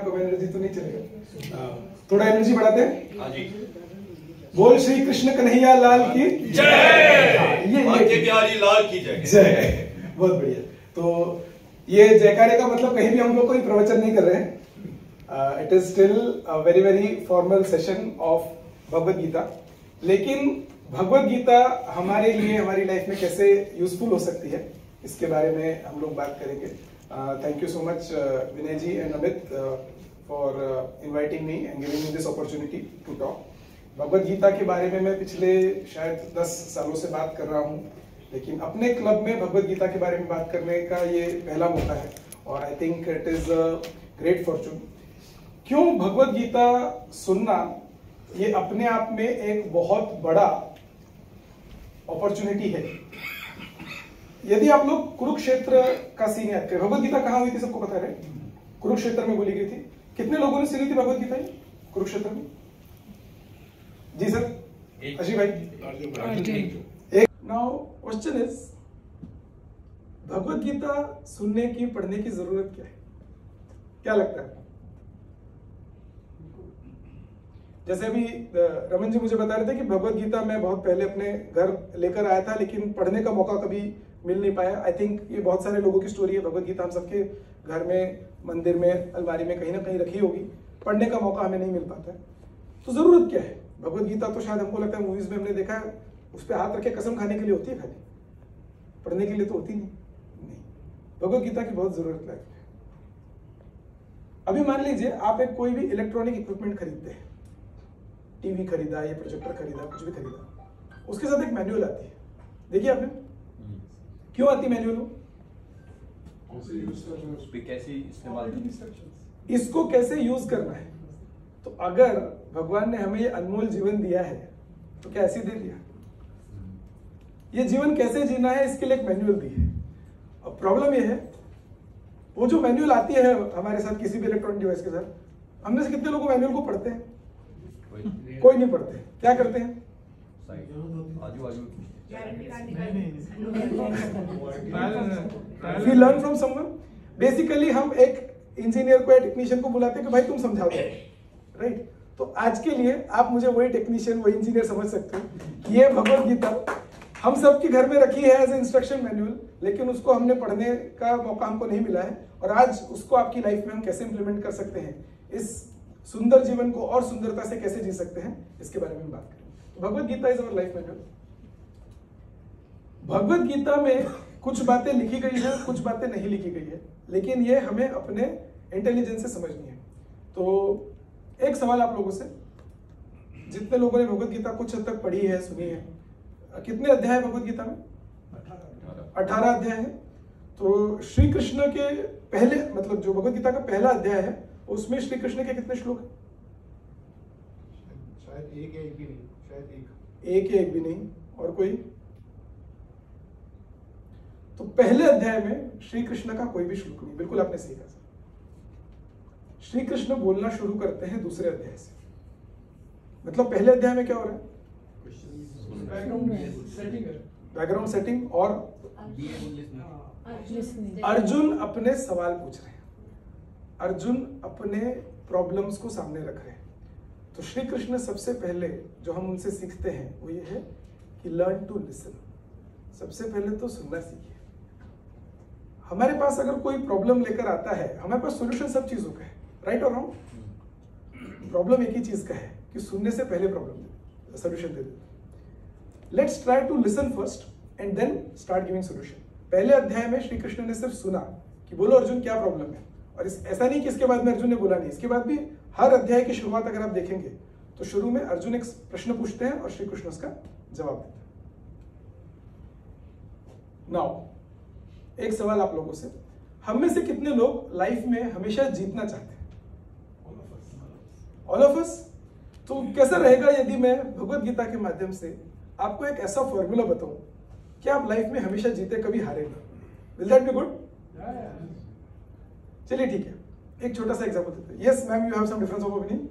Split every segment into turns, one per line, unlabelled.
कम energy तो नहीं चलेगा, थोड़ा एनर्जी बढ़ाते हैं।
हाँ जी।
बोल श्री कृष्ण कन्हैया लाल की
जय। ये बिहारी लाल की जय।
जय। बहुत बढ़िया। तो ये जयकारे का मतलब कहीं भी हम लोग कोई प्रवचन नहीं कर रहे हैं। It is still a very very formal session of Bhagavad Gita. लेकिन भगवद गीता हमारे लिए हमारी लाइफ में कैसे यूजफुल हो सकती है इसके बारे में हम लोग बात करेंगे। Thank you so much Vinay ji and Amit for inviting me and giving me this opportunity to talk. Bhagavad Gita के बारे में मैं पिछले शायद 10 सालों से बात कर रहा हूँ, लेकिन अपने क्लब में भगवद गीता के बारे में बात करने का ये पहला मौका है और I think it is a great Fortune. क्यों भगवद गीता सुनना ये अपने आप में एक बहुत बड़ा अपॉर्चुनिटी है। यदि आप लोग कुरुक्षेत्र का सीन याद करें, भगवद गीता कहाँ हुई थी सबको पता है? कुरुक्षेत्र में बोली गई थी। कितने लोगों ने सुनी थी भगवद गीता कुरुक्षेत्र में? जी सर, अशी भाई एक। Now question is, Bhagavad Gita सुनने की पढ़ने की जरूरत क्या है? क्या लगता है? जैसे अभी रमन जी मुझे बता रहे थे कि भगवद गीता मैं बहुत पहले अपने घर लेकर आया था, लेकिन पढ़ने का मौका कभी मिल नहीं पाया। आई थिंक ये बहुत सारे लोगों की स्टोरी है। भगवद गीता हम सबके घर में, मंदिर में, अलमारी में कहीं ना कहीं रखी होगी, पढ़ने का मौका हमें नहीं मिल पाता है। तो जरूरत क्या है? भगवद गीता तो शायद हमको लगता है मूवीज में हमने देखा है, उस पर हाथ रखे कसम खाने के लिए होती है, खाली पढ़ने के लिए तो होती नहीं। भगवद गीता की बहुत जरूरत है। अभी मान लीजिए आप एक कोई भी इलेक्ट्रॉनिक इक्विपमेंट खरीदते हैं, टीवी खरीदा, ये प्रोजेक्टर खरीदा, कुछ भी खरीदा, उसके साथ एक मैनुअल आती है। देखिए आपने, क्यों आती मैनुअल? इसको कैसे यूज करना है। तो अगर भगवान ने हमें ये अनमोल जीवन दिया है तो क्या ऐसे दे दिया? ये जीवन कैसे जीना है इसके लिए एक मैनुअल दी है। अब प्रॉब्लम ये है, वो जो मैनुअल आती है हमारे साथ किसी भी इलेक्ट्रॉनिक डिवाइस के साथ, हमने से कितने लोग मैनुअल को पढ़ते हैं? कोई नहीं पढ़ते। क्या करते हैं? We learn from someone. Basically हम एक इंजीनियर को या टेक्नीशियन को बुलाते हैं कि भाई तुम समझा दो, राइट? तो आज के लिए आप मुझे वही टेक्नीशियन, वही इंजीनियर समझ सकते हो। ये भगवद गीता हम सबके घर में रखी है एज ए इंस्ट्रक्शन मैनुअल, लेकिन उसको हमने पढ़ने का मौका हमको नहीं मिला है। और आज उसको आपकी लाइफ में हम कैसे इंप्लीमेंट कर सकते हैं, इस सुंदर जीवन को और सुंदरता से कैसे जी सकते हैं, इसके बारे में हम बात करेंगे। Bhagavad Gita is our life manual. Bhagavad Gita में कुछ बातें लिखी गई है, कुछ बातें नहीं लिखी गई है, लेकिन ये हमें अपने इंटेलिजेंस से समझनी है। तो एक सवाल आप लोगों से, जितने लोगों ने भगवद गीता कुछ हद तक पढ़ी है, सुनी है, कितने अध्याय है भगवद गीता में? 18 अध्याय है। तो श्री कृष्ण के पहले, मतलब जो भगवद गीता का पहला अध्याय है, उसमें श्री कृष्ण के कितने श्लोक हैं?
शायद एक या एक भी नहीं, शायद
एक या एक भी नहीं। और कोई? तो पहले अध्याय में श्री कृष्ण का कोई भी श्लोक नहीं। बिल्कुल आपने सही कहा। श्री कृष्ण बोलना शुरू करते हैं दूसरे अध्याय से। मतलब पहले अध्याय में क्या हो रहा है? बैकग्राउंड सेटिंग और अर्जुन अपने सवाल पूछ रहे हैं, अर्जुन अपने प्रॉब्लम्स को सामने रख रहे हैं। तो श्री कृष्ण सबसे पहले जो हम उनसे सीखते हैं वो ये है कि लर्न टू लिसन। सबसे पहले तो सुनना सीखिए। हमारे पास अगर कोई प्रॉब्लम लेकर आता है, हमारे पास सॉल्यूशन सब चीजों का है, राइट और रॉन्ग? प्रॉब्लम एक ही चीज का है कि सुनने से पहले प्रॉब्लम सॉल्यूशन दे दे। Let's try to listen first and then start giving solution. पहले अध्याय में श्री कृष्ण ने सिर्फ सुना कि बोलो अर्जुन क्या प्रॉब्लम है, और ऐसा नहीं कि इसके बाद में अर्जुन ने बोला नहीं। इसके बाद भी हर अध्याय की शुरुआत अगर आप देखेंगे तो शुरू में अर्जुन एक प्रश्न पूछते हैं और श्री कृष्ण उसका जवाब देते हैं। नाउ एक सवाल आप लोगों से, हम में से कितने लोग लाइफ में हमेशा जीतना चाहते हैं? All of us. तो कैसा रहेगा यदि मैं भगवद गीता के माध्यम से आपको एक ऐसा फॉर्मूला बताऊं कि आप लाइफ में हमेशा जीते, कभी हारे ना? Will that be good? चलिए ठीक है, एक छोटा सा एग्जांपल देते हैं। Yes ma'am, you have some difference of opinion?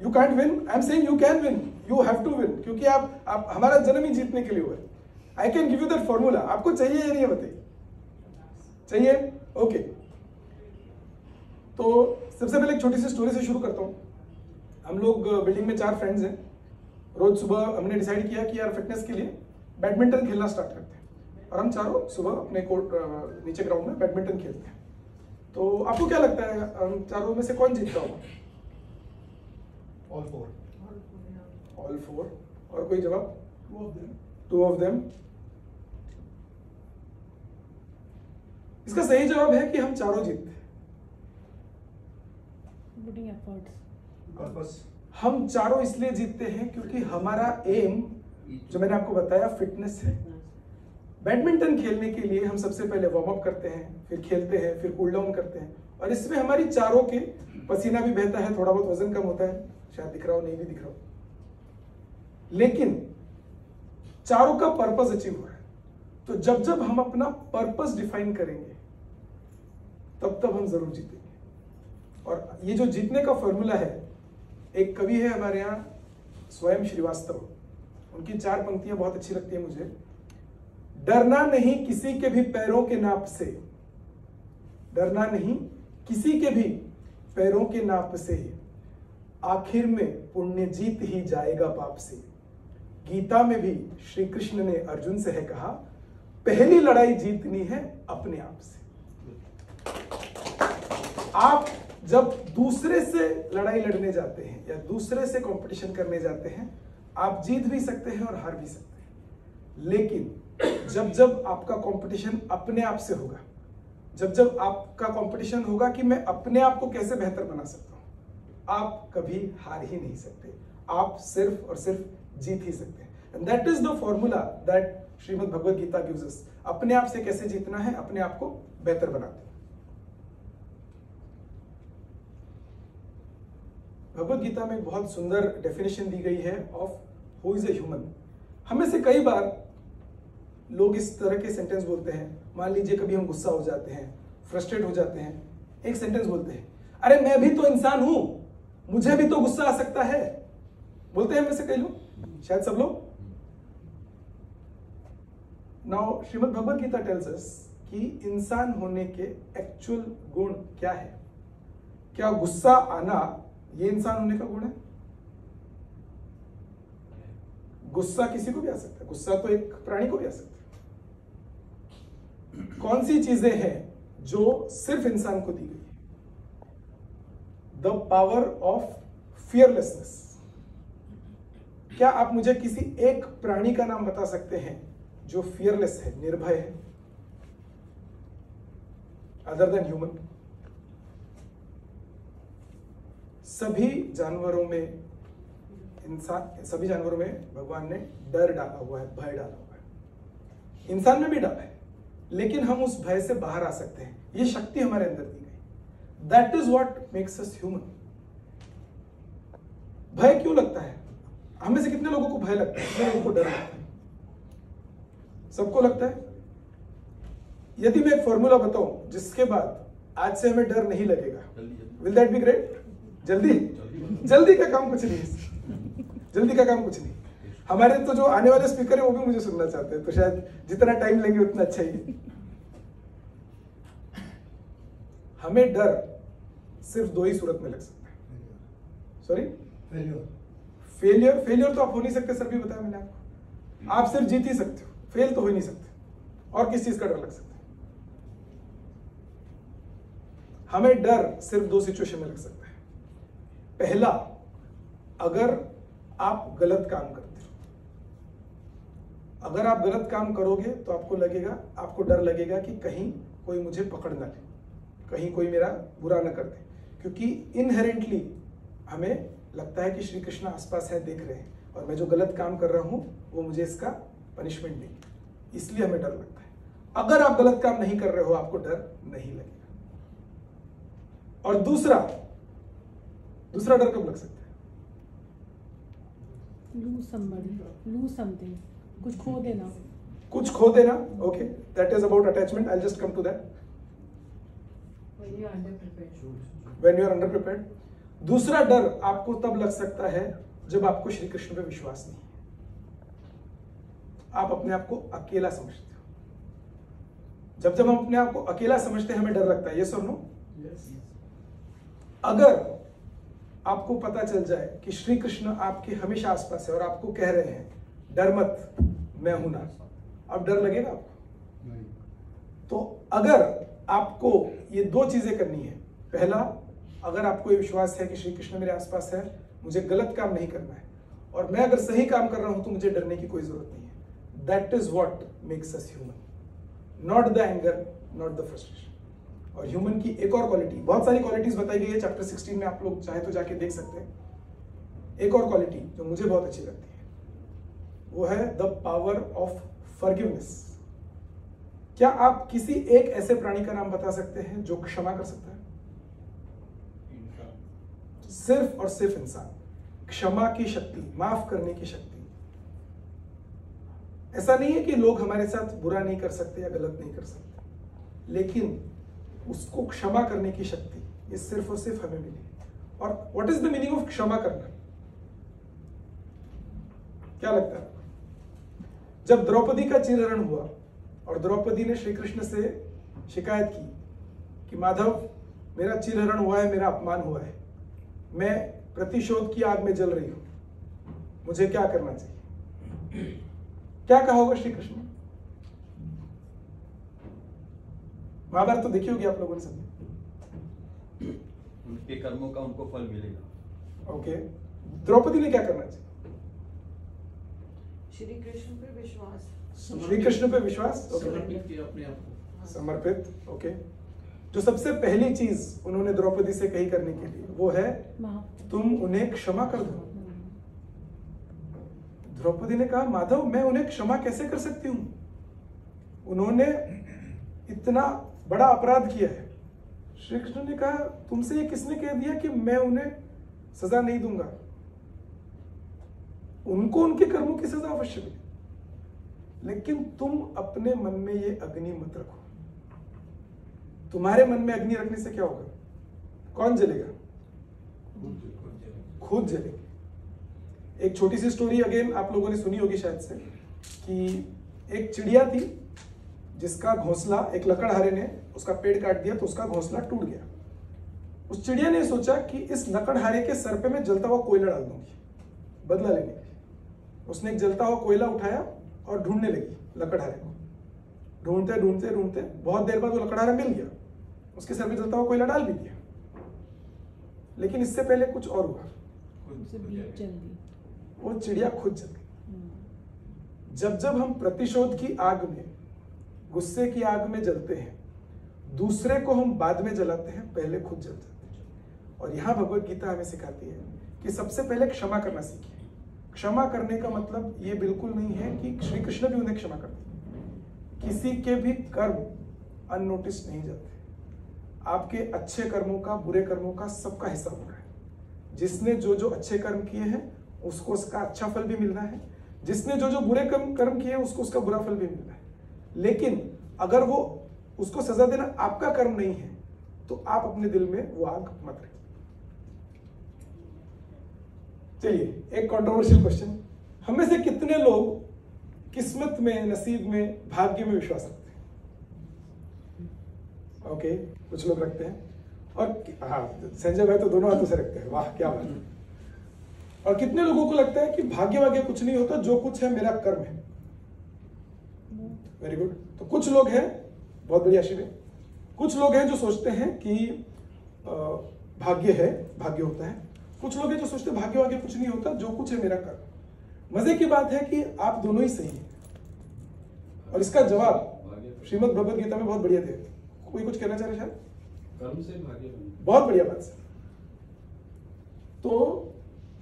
You can't win. I am saying you can win, you have to win, क्योंकि आप हमारा जन्म ही जीतने के लिए हुआ है। I can give you that formula. आपको चाहिए या नहीं, बताइए? चाहिए? ओके। तो सबसे पहले एक छोटी सी स्टोरी से शुरू करता हूँ। हम लोग बिल्डिंग में 4 फ्रेंड्स हैं। रोज सुबह हमने डिसाइड किया कि यार फिटनेस के लिए बैडमिंटन खेलना स्टार्ट करते हैं और हम चारों सुबह अपने कोर्ट नीचे ग्राउंड में बैडमिंटन खेलते हैं। तो आपको क्या लगता है हम चारों में से कौन जीतता होगा?
All 4.
ऑल 4। और कोई जवाब?
2 of them.
2 of them. इसका सही जवाब है कि हम चारों जीतते हैं।
Putting efforts.
Purpose.
हम चारों इसलिए जीतते हैं क्योंकि हमारा एम, जो मैंने आपको बताया, फिटनेस है। बैडमिंटन खेलने के लिए हम सबसे पहले वार्म अप करते हैं, फिर खेलते हैं, फिर कूल डाउन करते हैं, और इसमें हमारी चारों के पसीना भी बहता है, थोड़ा बहुत वजन कम होता है, शायद दिख रहा हो नहीं भी दिख रहा हो, लेकिन चारों का पर्पस अचीव हो रहा है। तो जब जब हम अपना पर्पस डिफाइन करेंगे तब तब हम जरूर जीतेंगे। और ये जो जीतने का फॉर्मूला है, एक कवि है हमारे यहाँ स्वयं श्रीवास्तव, उनकी 4 पंक्तियां बहुत अच्छी लगती है मुझे। डरना नहीं किसी के भी पैरों के नाप से, डरना नहीं किसी के भी पैरों के नाप से, आखिर में पुण्य जीत ही जाएगा पाप से। गीता में भी श्री कृष्ण ने अर्जुन से है कहा, पहली लड़ाई जीतनी है अपने आप से। आप जब दूसरे से लड़ाई लड़ने जाते हैं या दूसरे से कंपटीशन करने जाते हैं, आप जीत भी सकते हैं और हार भी सकते हैं। लेकिन जब जब आपका कंपटीशन अपने आप से होगा, जब जब आपका कंपटीशन होगा कि मैं अपने आप को कैसे बेहतर बना सकता हूं, आप कभी हार ही नहीं सकते। आप सिर्फ और सिर्फ जीत ही सकते हैं। And that is the formula that Shrimad Bhagavad Gita gives us. अपने आप से कैसे जीतना है, अपने आप को बेहतर बनाते हैं। भगवद गीता में एक बहुत सुंदर डेफिनेशन दी गई है of who is a human. हमें से कई बार लोग इस तरह के सेंटेंस बोलते हैं। मान लीजिए कभी हम गुस्सा हो जाते हैं, फ्रस्ट्रेट हो जाते हैं, एक सेंटेंस बोलते हैं, अरे मैं भी तो इंसान हूं, मुझे भी तो गुस्सा आ सकता है। बोलते हैं हमें से कई लोग, शायद सब लोग। Now Shrimad Bhagavad Gita tells us कि इंसान होने के एक्चुअल गुण क्या है। क्या गुस्सा आना ये इंसान होने का गुण है? गुस्सा किसी को भी आ सकता है, गुस्सा तो एक प्राणी को भी आ सकता है। कौन सी चीजें हैं जो सिर्फ इंसान को दी गई है? The power of fearlessness. क्या आप मुझे किसी एक प्राणी का नाम बता सकते हैं जो फियरलेस है, निर्भय है, अदर देन ह्यूमन? सभी जानवरों में सभी जानवरों में भगवान ने डर डाला हुआ है, भय डाला हुआ है। इंसान में भी डाला है, लेकिन हम उस भय से बाहर आ सकते हैं। ये शक्ति हमारे अंदर दी गई। That is what makes us human. भय क्यों लगता है? हमें से कितने लोगों को भय लगता है? कितने लोगों को डर लगता है? सबको लगता है। यदि मैं एक फॉर्मूला बताऊं जिसके बाद आज से हमें डर नहीं लगेगा, विल दैट बी ग्रेट? जल्दी का काम कुछ नहीं है। जल्दी का काम कुछ नहीं। हमारे तो जो आने वाले स्पीकर है वो भी मुझे सुनना चाहते हैं, तो शायद जितना टाइम लेंगे उतना अच्छा ही है। हमें डर सिर्फ 2 ही सूरत में लग सकता है। Sorry, failure. फेलियर तो आप हो नहीं सकते, सर भी बताया मैंने आपको। आप सिर्फ जीत ही सकते हो, फेल तो हो ही नहीं सकते। और किस चीज का डर लग सकता है? हमें डर सिर्फ 2 सिचुएशन में लग सकता है। पहला, अगर आप गलत काम करते हो। अगर आप गलत काम करोगे तो आपको लगेगा, आपको डर लगेगा कि कहीं कोई मुझे पकड़ ना ले, कहीं कोई मेरा बुरा ना कर दे, क्योंकि इनहेरेंटली हमें लगता है कि श्री कृष्ण आसपास है, देख रहे हैं, और मैं जो गलत काम कर रहा हूं वो मुझे इसका पनिशमेंट देंगे, इसलिए हमें डर लगता है। अगर आप गलत काम नहीं कर रहे हो, आपको डर नहीं लगेगा। और दूसरा डर कब लग सकता है?
lose somebody, lose something, कुछ खो देना।
कुछ खो देना, okay, that is about attachment. I just come to that.
When you are underprepared.
When you are underprepared. दूसरा डर आपको तब लग सकता है जब आपको श्री कृष्ण पे विश्वास नहीं है, आप अपने आप को अकेला समझते हो। जब जब हम अपने आप को अकेला समझते हैं हमें डर लगता है। यस और नो? अगर आपको पता चल जाए कि श्री कृष्ण आपके हमेशा आसपास है और आपको कह रहे हैं डर मत, मैं हूं ना, अब डर लगेगा आपको? तो अगर आपको ये दो चीजें करनी है, पहला, अगर आपको ये विश्वास है कि श्री कृष्ण मेरे आसपास है, मुझे गलत काम नहीं करना है, और मैं अगर सही काम कर रहा हूं तो मुझे डरने की कोई जरूरत नहीं है। That is what makes us human, not the anger, not the frustration. और ह्यूमन की एक और क्वालिटी, बहुत सारी क्वालिटीज बताई गई है चैप्टर 16 में, आप लोग चाहे तो जाके देख सकते हैं। एक और क्वालिटी जो मुझे बहुत अच्छी लगती है वो है द पावर ऑफ फॉरगिवनेस। क्या आप किसी एक ऐसे प्राणी का नाम बता सकते हैं जो क्षमा कर सकता है? सिर्फ और सिर्फ इंसान। क्षमा की शक्ति, माफ करने की शक्ति। ऐसा नहीं है कि लोग हमारे साथ बुरा नहीं कर सकते या गलत नहीं कर सकते, लेकिन उसको क्षमा करने की शक्ति ये सिर्फ और सिर्फ हमें मिली। और what is the meaning of क्षमा करना? क्या लगता है? जब द्रौपदी का चीरहरण हुआ और द्रौपदी ने श्री कृष्ण से शिकायत की कि माधव, मेरा चीरहरण हुआ है, मेरा अपमान हुआ है, मैं प्रतिशोध की आग में जल रही हूं, मुझे क्या करना चाहिए? क्या कहा होगा श्री कृष्ण? महाभारत तो देखी होगी आप लोगों ने सब।
उनके कर्मों का उनको फल मिलेगा।
ओके, द्रौपदी ने क्या करना चाहिए?
श्री कृष्ण पे विश्वास,
श्री कृष्ण पे विश्वास,
समर्पित किया अपने आप को।
समर्पित। ओके, जो सबसे पहली चीज उन्होंने द्रौपदी से कही करने के लिए वो है तुम उन्हें क्षमा कर दो। द्रौपदी ने कहा माधव, मैं उन्हें क्षमा कैसे कर सकती हूं? उन्होंने इतना बड़ा अपराध किया है। श्री कृष्ण ने कहा तुमसे ये किसने कह दिया कि मैं उन्हें सजा नहीं दूंगा? उनको उनके कर्मों की सजा अवश्य मिले, लेकिन तुम अपने मन में ये अग्नि मत रखो। तुम्हारे मन में अग्नि रखने से क्या होगा? कौन जलेगा? खुद जलेंगे। एक छोटी सी स्टोरी अगेन आप लोगों ने सुनी होगी शायद से, कि एक चिड़िया थी जिसका घोंसला एक लकड़हारे ने उसका पेड़ काट दिया तो उसका घोंसला टूट गया। उस चिड़िया ने सोचा कि इस लकड़हारे के सर पे मैं जलता हुआ कोयला डाल दूंगी बदला लेने के लिए। उसने एक जलता हुआ कोयला उठाया और ढूंढने लगी लकड़हारे को। ढूंढते ढूंढते ढूंढते बहुत देर बाद वो लकड़हारा मिल गया, उसके सर पे जलता हुआ कोयला डाल भी दिया। लेकिन इससे पहले कुछ और हुआ, वो चिड़िया खुद जल गई। जब जब हम प्रतिशोध की आग में, गुस्से की आग में जलते हैं, दूसरे को हम बाद में जलाते हैं, पहले खुद जल जाते हैं। और यहां भगवत गीता हमें सिखाती है कि सबसे पहले क्षमा करना सीखिए। क्षमा करने का मतलब ये बिल्कुल नहीं है कि श्री कृष्ण भी उन्हें क्षमा करते हैं। किसी के भी कर्म अननोटिस नहीं जाते। आपके अच्छे कर्मों का, बुरे कर्मों का सबका हिसाब हो रहा है। जिसने जो जो अच्छे कर्म किए हैं उसको उसका अच्छा फल भी मिलना है, जिसने जो जो बुरे कर्म किए उसको उसका बुरा फल भी मिलना है। लेकिन अगर वो उसको सजा देना आपका कर्म नहीं है तो आप अपने दिल में वो आग मत रखिए। चलिए, एक कंट्रोवर्शियल क्वेश्चन, हम में से कितने लोग किस्मत में, नसीब में, भाग्य में विश्वास रखते हैं? ओके, कुछ लोग रखते हैं। और हाँ, संजय भाई तो दोनों हाथों से रखते हैं, वाह क्या बात है। और कितने लोगों को लगता है कि भाग्य वाग्य कुछ नहीं होता, जो कुछ है मेरा कर्म है? Very good. तो कुछ लोग हैं, बहुत बढ़िया शिव, कुछ लोग हैं जो सोचते हैं कि भाग्य है, भाग्य होता है। कुछ लोग हैं जो सोचते हैं भाग्य वाग्य कुछ नहीं होता, जो कुछ है मेरा कर्म। मजे की बात है कि आप दोनों ही सही हैं, और इसका जवाब श्रीमद् भगवद गीता में बहुत बढ़िया दे। कोई कुछ कहना चाह रहे शायद?
कर्म से भाग्य,
बहुत बढ़िया बात सर। तो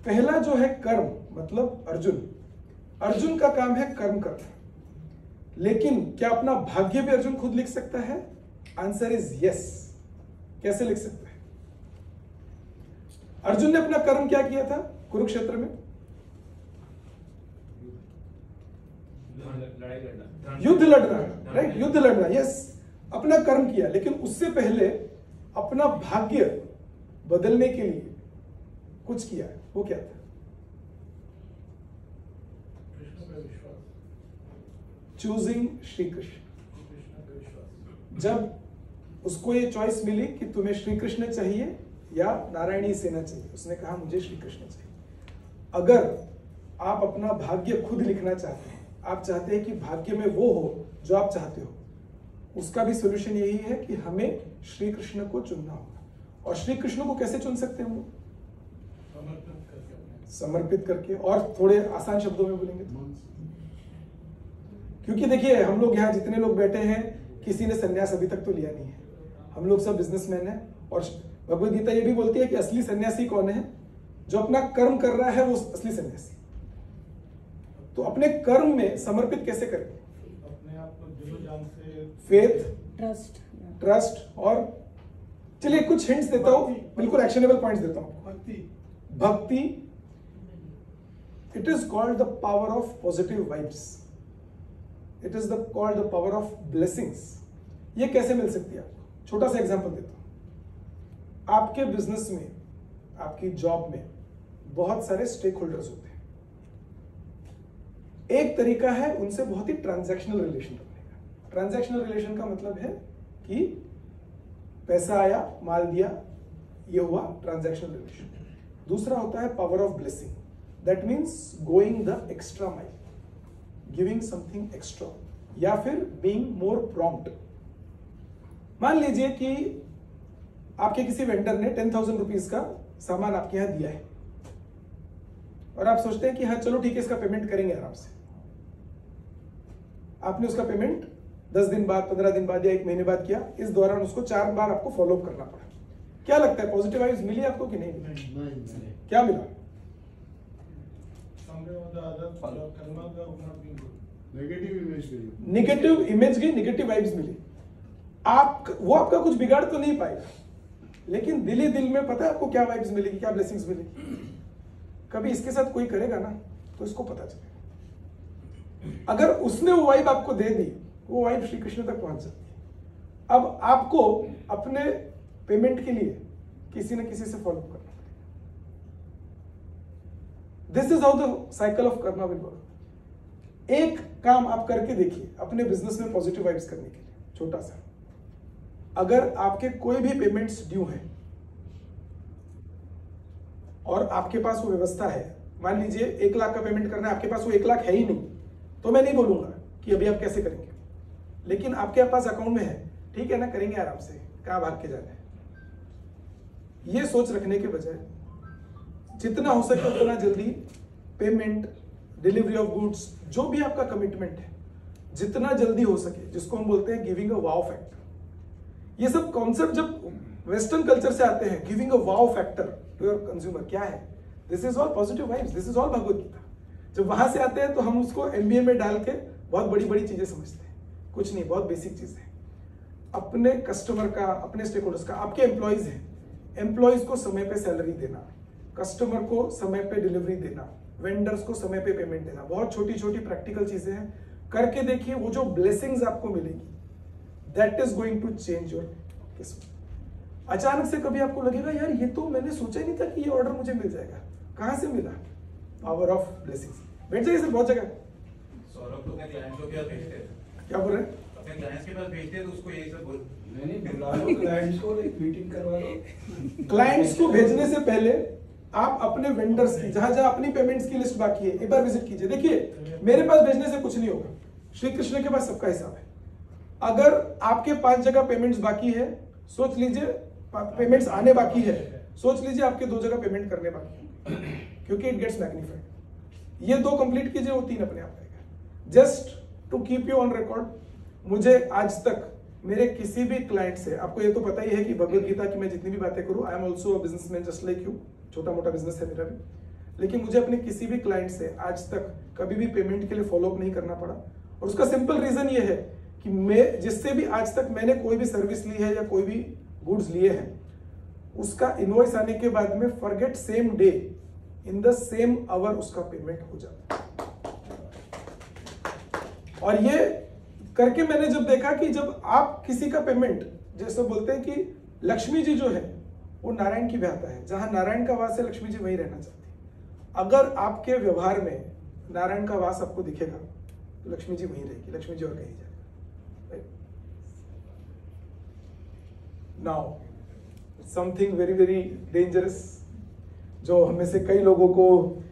पहला जो है कर्म, मतलब अर्जुन का काम है कर्म करना। लेकिन क्या अपना भाग्य भी अर्जुन खुद लिख सकता है? Answer is yes. कैसे लिख सकता है? अर्जुन ने अपना कर्म क्या किया था कुरुक्षेत्र में? युद्ध लड़ना, राइट? युद्ध लड़ना, यस, अपना कर्म किया। लेकिन उससे पहले अपना भाग्य बदलने के लिए कुछ किया है। वो क्या था? चूजिंग श्री कृष्ण। जब उसको ये चॉइस मिली कि तुम्हें श्री कृष्ण चाहिए या नारायणी सेना चाहिए, उसने कहा मुझे श्री कृष्ण चाहिए। अगर आप अपना भाग्य खुद लिखना चाहते हैं, आप चाहते हैं कि भाग्य में वो हो जो आप चाहते हो, उसका भी सोल्यूशन यही है कि हमें श्री कृष्ण को चुनना होगा। और श्री कृष्ण को कैसे चुन सकते हैं हम लोग? समर्पित करके। और थोड़े आसान शब्दों में बोलेंगे तो, क्योंकि देखिए हम लोग यहाँ जितने लोग बैठे हैं, किसी ने सन्यास अभी तक तो लिया नहीं है, हम लोग सब बिजनेसमैन हैं। और भगवद गीता ये भी बोलती है कि असली सन्यासी कौन है? जो अपना कर्म कर रहा है वो असली सन्यासी। तो अपने कर्म में समर्पित कैसे करें?
अपने आप को दिलो जान से,
फेथ,
ट्रस्ट
और चलिए कुछ हिंट्स देता हूं, बिल्कुल एक्शनेबल पॉइंट्स देता हूं। भक्ति, it is called the power of positive vibes, it is called the power of blessings. ये कैसे मिल सकती है आपको? छोटा सा एग्जांपल देता हूं। आपके बिजनेस में, आपकी जॉब में बहुत सारे स्टेक होल्डर्स होते हैं। एक तरीका है उनसे बहुत ही ट्रांजैक्शनल रिलेशन रखने का। ट्रांजैक्शनल रिलेशन का मतलब है कि पैसा आया, माल दिया, ये हुआ ट्रांजैक्शनल रिलेशन। दूसरा होता है power of blessing, that means going the extra mile, giving something extra, या फिर बीइंग मोर प्रॉम्प्ट। मान लीजिए कि आपके किसी वेंडर ने 10,000 रुपीज का सामान आपके यहां दिया है और आप सोचते हैं कि हाँ चलो ठीक है, इसका पेमेंट करेंगे आराम से। आपने उसका पेमेंट 10 दिन बाद, 15 दिन बाद या 1 महीने बाद किया। इस दौरान उसको 4 बार आपको फॉलो अप करना पड़ा। क्या लगता है, पॉजिटिव वाइब्स मिली आपको कि नहीं मिली? क्या मिला? नेगेटिव इमेज गई, नेगेटिव वाइब्स मिली। वो आपका कुछ बिगाड़ तो नहीं पाएगा, लेकिन दिल ही दिल में पता है आपको क्या वाइब्स मिलेगी, क्या ब्लेसिंग्स मिलेगी। कभी इसके साथ कोई करेगा ना तो इसको पता चलेगा। अगर उसने वो वाइब आपको दे दी, वो वाइब श्री कृष्ण तक पहुंच जाती है। अब आपको अपने पेमेंट के लिए किसी न किसी से फॉलो करना पड़ेगा। This is how the cycle of Karma will work. एक काम आप करके देखिए अपने बिजनेस में पॉजिटिव वाइब्स करने के लिए, छोटा सा। अगर आपके कोई भी पेमेंट्स ड्यू हैं और आपके पास वो व्यवस्था है, मान लीजिए 1 लाख का पेमेंट करना है, आपके पास वो 1 लाख है ही नहीं, तो मैं नहीं बोलूंगा कि अभी आप कैसे करेंगे, लेकिन आपके पास अकाउंट में है, ठीक है ना, करेंगे आराम से, कहां भाग के जाना है। ये सोच रखने के बजाय जितना हो सके उतना जल्दी पेमेंट, डिलीवरी ऑफ गुड्स, जो भी आपका कमिटमेंट है, जितना जल्दी हो सके, जिसको हम बोलते हैं गिविंग अ वाव फैक्टर। ये सब कॉन्सेप्ट जब वेस्टर्न कल्चर से आते हैं, giving a wow factor to your consumer, क्या है? This is all positive vibes, this is all Bhagavad Gita. जब वहां से आते हैं तो हम उसको एमबीए में डाल के बहुत बड़ी बड़ी चीजें समझते हैं। कुछ नहीं, बहुत बेसिक चीज है। अपने कस्टमर का, अपने स्टेक होल्डर्स का, आपके एम्प्लॉयज हैं, एम्प्लॉयज को समय पे सैलरी देना, कस्टमर को समय पे डिलीवरी देना, वेंडर्स को समय पे पेमेंट देना, बहुत छोटी छोटी प्रैक्टिकल चीजें हैं। करके देखिए, वो जो ब्लेसिंग्स आपको मिलेगी, that is going to change your किस्मत। अचानक से कभी आपको लगेगा यार ये तो मैंने सोचा ही नहीं था कि ये ऑर्डर मुझे मिल जाएगा। कहां से मिला? Power of blessings. बैठ जाइए सर, बहुत जगह।
सौरभ तो अपने क्लाइंट्स को क्या भेजते हैं?
क्या बोल रहे हैं?
अपने क्लाइंट्स के पास भेजते हैं तो उसको यही सब बोल,
नहीं बुला लो क्लाइंट्स को, एक मीटिंग करवा लो।
क्लाइंट्स को भेजने से पहले आप अपने वेंडर्स की, जहां जहां अपनी पेमेंट्स की लिस्ट बाकी है, एक बार विजिट कीजिए। देखिए, मेरे पास भेजने से कुछ नहीं होगा, श्री कृष्ण के पास सबका हिसाब है। अगर आपके 5 जगह पेमेंट्स बाकी है, सोच लीजिए, पेमेंट्स आने बाकी है, सोच लीजिए आपके 2 जगह पेमेंट करने बाकी है, क्योंकि इट गेट्स मैग्नीफाइड। ये 2 कंप्लीट कीजिए, वो 3 अपने आप आएगा। Just to keep you on record, मुझे आज तक मेरे किसी भी क्लाइंट से, आपको ये तो पता ही है कि भगवद गीता की मैं जितनी भी बातें करूं, I am also a businessman just like you, छोटा मोटा बिजनेस है मेरा भी, लेकिन मुझे अपने किसी भी क्लाइंट से आज तक कभी भी पेमेंट के लिए फॉलो अप नहीं करना पड़ा। और उसका सिंपल रीजन ये है कि मैं जिससे भी आज तक मैंने कोई भी सर्विस ली है या कोई भी गुड्स लिए हैं, उसका इनवॉइस आने के बाद में forget same day, in the same hour उसका पेमेंट हो जाता है। और ये करके मैंने जब देखा कि जब आप किसी का पेमेंट, जैसे बोलते हैं कि लक्ष्मी जी जो है वो नारायण की व्याख्या है, जहां नारायण का वास है लक्ष्मी जी वहीं रहना चाहती है। अगर आपके व्यवहार में नारायण का वास आपको दिखेगा तो लक्ष्मी जी वहीं रहेगी, लक्ष्मी जी और कहीं जाएगी। Now something very very dangerous, जो हमें से कई लोगों को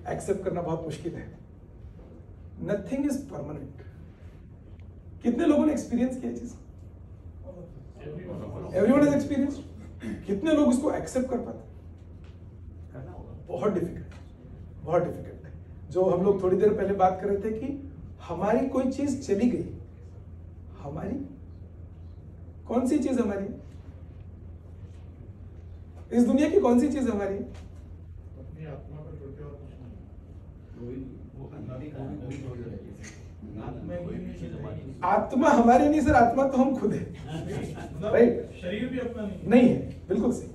एक्सेप्ट करना बहुत मुश्किल है। Nothing is permanent. कितने लोगों ने एक्सपीरियंस किया चीज? Everyone has experience. कितने लोग इसको एक्सेप्ट कर पाते? बहुत डिफिकल्ट, बहुत डिफिकल्ट है। जो हम लोग थोड़ी देर पहले बात कर रहे थे कि हमारी कोई चीज चली गई, हमारी कौन सी चीज हमारी है? इस दुनिया की कौन सी चीज हमारी है?
अपनी आत्मा को छोड़ के और कुछ नहीं।
आत्मा हमारी नहीं सर, आत्मा तो हम खुद है, राइट?
शरीर भी अपना
नहीं है, बिल्कुल सही।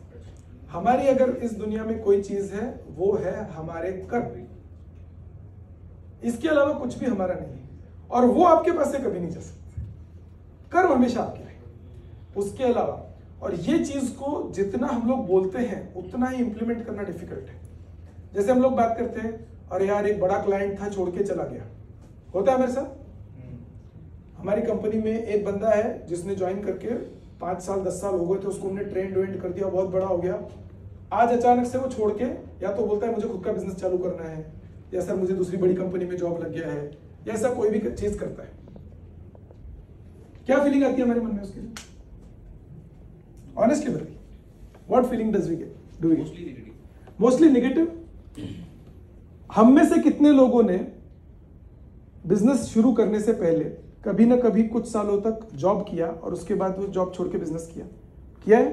हमारी अगर इस दुनिया में कोई चीज है वो है हमारे कर्म, इसके अलावा कुछ भी हमारा नहीं है, और वो आपके पास से कभी नहीं जा सकते। कर्म हमेशा आपके रहेंगे, उसके अलावा। और ये चीज को जितना हम लोग बोलते हैं उतना ही इंप्लीमेंट करना डिफिकल्ट है। जैसे हम लोग बात करते हैं, अरे यार एक बड़ा क्लाइंट था छोड़ के चला गया, होता है मेरे साथ। हमारी कंपनी में एक बंदा है जिसने ज्वाइन करके 5 साल 10 साल हो गए थे, उसको हमने ट्रेंड कर दिया, बहुत बड़ा हो गया। आज अचानक से वो छोड़ के या तो बोलता है मुझे खुद का बिजनेस चालू करना है, या सर मुझे दूसरी बड़ी कंपनी में जॉब लग गया है, या ऐसा कोई भी चीज करता है। क्या फीलिंग आती है हमारे मन में उसके लिए? ऑनेस्टली बताइए, what feeling does we get? Do we get mostly negative? हम में से कितने लोगों ने बिजनेस शुरू करने से पहले कभी ना कभी कुछ सालों तक जॉब किया और उसके बाद वो जॉब छोड़ के बिजनेस किया है?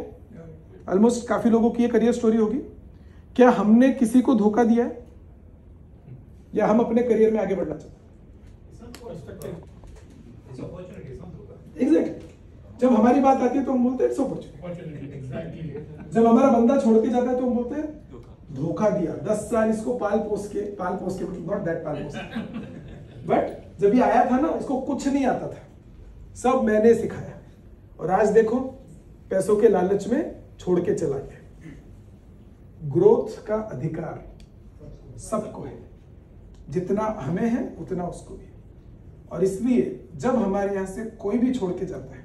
ऑलमोस्ट काफी लोगों की ये करियर स्टोरी होगी। क्या हमने किसी को धोखा दिया है, या हम अपने करियर में आगे बढ़ना चाहते हैं? एग्जैक्टली। जब हमारी बात आती है तो हम बोलते हैं इट्स अपॉर्चुनिटी। जब हमारा बंदा छोड़ के जाता है तो हम बोलते हैं धोखा दिया, 10 साल इसको पाल पोस के नॉट दैट पाल पोस, बट जब ये आया था ना इसको कुछ नहीं आता था, सब मैंने सिखाया, और आज देखो पैसों के लालच में छोड़ के चला गया। ग्रोथ का अधिकार सबको है, जितना हमें है उतना उसको भी है। और इसलिए जब हमारे यहां से कोई भी छोड़ के जाता है,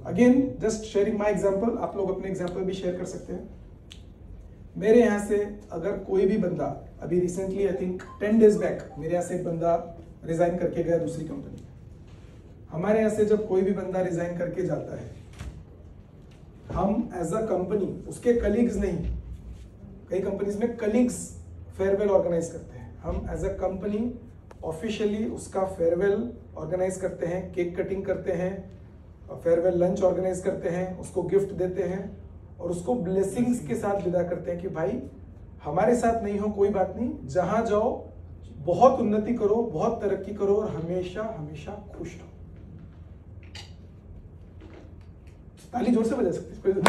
again just sharing my example, आप लोग अपने एग्जांपल भी शेयर कर सकते हैं। मेरे यहाँ से अगर कोई भी बंदा, अभी recently I think 10 days back मेरे यहाँ से एक बंदा रिजाइन करके गया दूसरी कंपनी में। हमारे यहाँ से जब कोई भी बंदा रिजाइन करके जाता है, हम एज अ कंपनी उसके कलीग्स नहीं, कई कंपनीज में कलीग्स फेयरवेल ऑर्गेनाइज करते हैं, हम एज अ कंपनी ऑफिशियली उसका फेयरवेल ऑर्गेनाइज करते हैं, केक कटिंग करते हैं, फेयरवेल लंच ऑर्गेनाइज करते हैं, उसको गिफ्ट देते हैं और उसको ब्लेसिंग्स के साथ विदा करते हैं कि भाई हमारे साथ नहीं हो कोई बात नहीं, जहां जाओ बहुत उन्नति करो, बहुत तरक्की करो और हमेशा हमेशा खुश रहो। ताली जोर से बजा सकते हैं,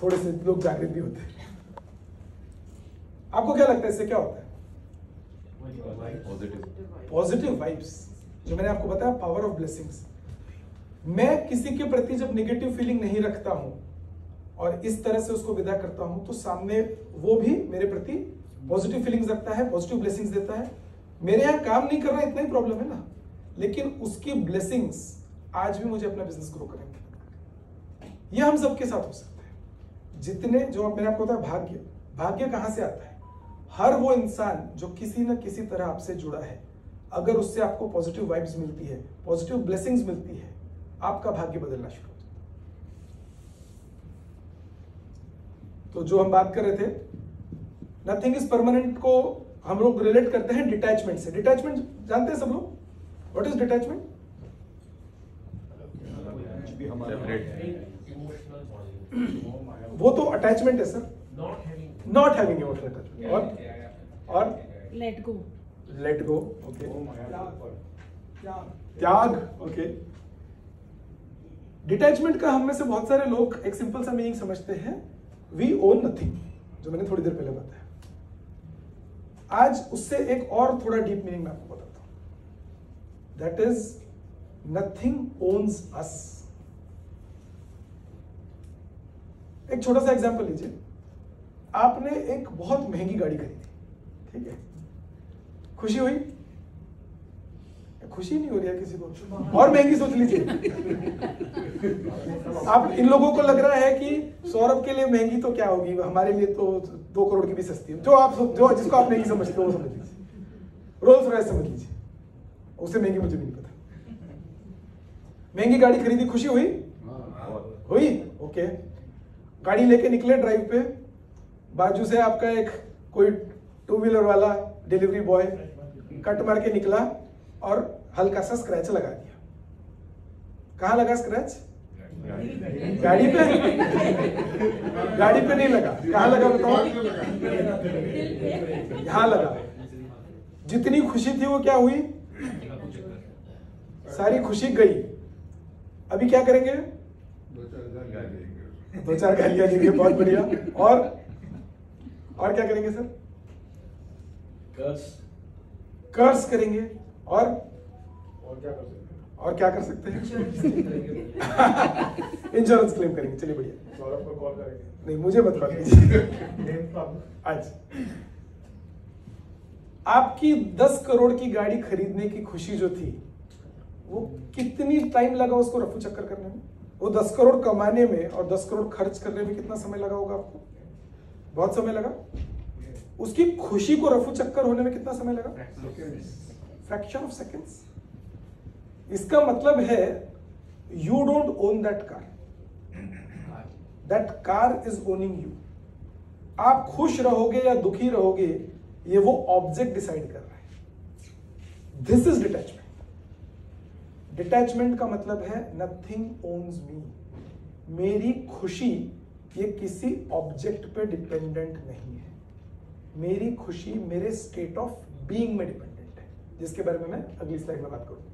थोड़े से लोग जागृत भी होते हैं। आपको क्या लगता है इससे क्या होता है? पॉजिटिव वाइब्स, जो मैंने आपको बताया पावर ऑफ ब्लेसिंग्स। मैं किसी के प्रति जब नेगेटिव फीलिंग नहीं रखता हूं और इस तरह से उसको विदा करता हूं, तो सामने वो भी मेरे प्रति पॉजिटिव फीलिंग्स रखता है, पॉजिटिव ब्लेसिंग्स देता है। मेरे यहाँ काम नहीं कर रहा, इतना ही प्रॉब्लम है ना, लेकिन उसकी ब्लेसिंग्स आज भी मुझे अपना बिजनेस ग्रो करेंगे। ये हम सबके साथ हो सकता है। जितने, जो मैंने आपको बताया भाग्य, भाग्य कहां से आता है? हर वो इंसान जो किसी न किसी तरह आपसे जुड़ा है, अगर उससे आपको पॉजिटिव वाइब्स मिलती है, पॉजिटिव ब्लेसिंग्स मिलती है, आपका भाग्य बदलना शुरू हो जाता है। तो जो हम बात कर रहे थे, नथिंग इज परमानेंट को हम लोग रिलेट करते हैं डिटैचमेंट से। डिटैचमेंट जानते हैं सब लोग? What is detachment? वो तो अटैचमेंट है sir, not having emotional attachment. और
let go,
let go, okay, त्याग, ओके। डिटैचमेंट का हम में से बहुत सारे लोग एक सिंपल सा मीनिंग समझते हैं, वी ओन नथिंग, जो मैंने थोड़ी देर पहले बताया। आज उससे एक और थोड़ा डीप मीनिंग मैं आपको बताता हूं, दैट इज नथिंग ओन्स अस। एक छोटा सा एग्जांपल लीजिए, आपने एक बहुत महंगी गाड़ी खरीदी, ठीक है, खुशी हुई, खुशी नहीं हो रही है किसी को, और महंगी सोच लीजिए। आप इन लोगों को लग रहा है कि सौरभ के लिए महंगी तो क्या होगी, हमारे लिए तो 2 करोड़ की भी सस्ती है। जो जिसको आप महंगी समझते हो वो समझ लीजिए। रोल्स रॉयस समझ लीजिए, उससे महंगी मुझे भी नहीं पता। महंगी गाड़ी खरीदी, खुशी हुई? हुई, ओके। गाड़ी लेके निकले ड्राइव पे, बाजू से आपका एक कोई 2 व्हीलर वाला डिलीवरी बॉय कट मार के निकला और हल्का सा स्क्रैच लगा दिया। कहाँ लगा स्क्रैच? गाड़ी पे? गाड़ी पे नहीं लगा, कहाँ लगा बताओ? यहाँ लगा। जितनी खुशी थी वो क्या हुई? सारी खुशी गई। अभी क्या करेंगे? 2-4 गालियां देंगे, बहुत बढ़िया। और क्या करेंगे सर? कर्स करेंगे। और क्या कर सकते हैं? इंश्योरेंस क्लेम करेंगे। चलिए बढ़िया।
सौरभ को कॉल करेंगे।
नहीं, मुझे मत कॉल कीजिए आज। आपकी 10 करोड़ की गाड़ी खरीदने की खुशी जो थी, वो कितनी टाइम लगा उसको रफू चक्कर करने में? वो 10 करोड़ कमाने में और 10 करोड़ खर्च करने में कितना समय लगा होगा आपको? बहुत समय लगा। उसकी खुशी को रफू चक्कर होने में कितना समय लगा? Fraction of seconds. इसका मतलब है you don't own that car, that car is owning you. आप खुश रहोगे या दुखी रहोगे, ये वो ऑब्जेक्ट डिसाइड कर रहा है। This is detachment. डिटैचमेंट का मतलब है नथिंग ओन्स मी। मेरी खुशी ये किसी ऑब्जेक्ट पे डिपेंडेंट नहीं है। मेरी खुशी मेरे स्टेट ऑफ बीइंग में डिपेंडेंट है, जिसके बारे में मैं अगली स्लाइड में बात करूंगा।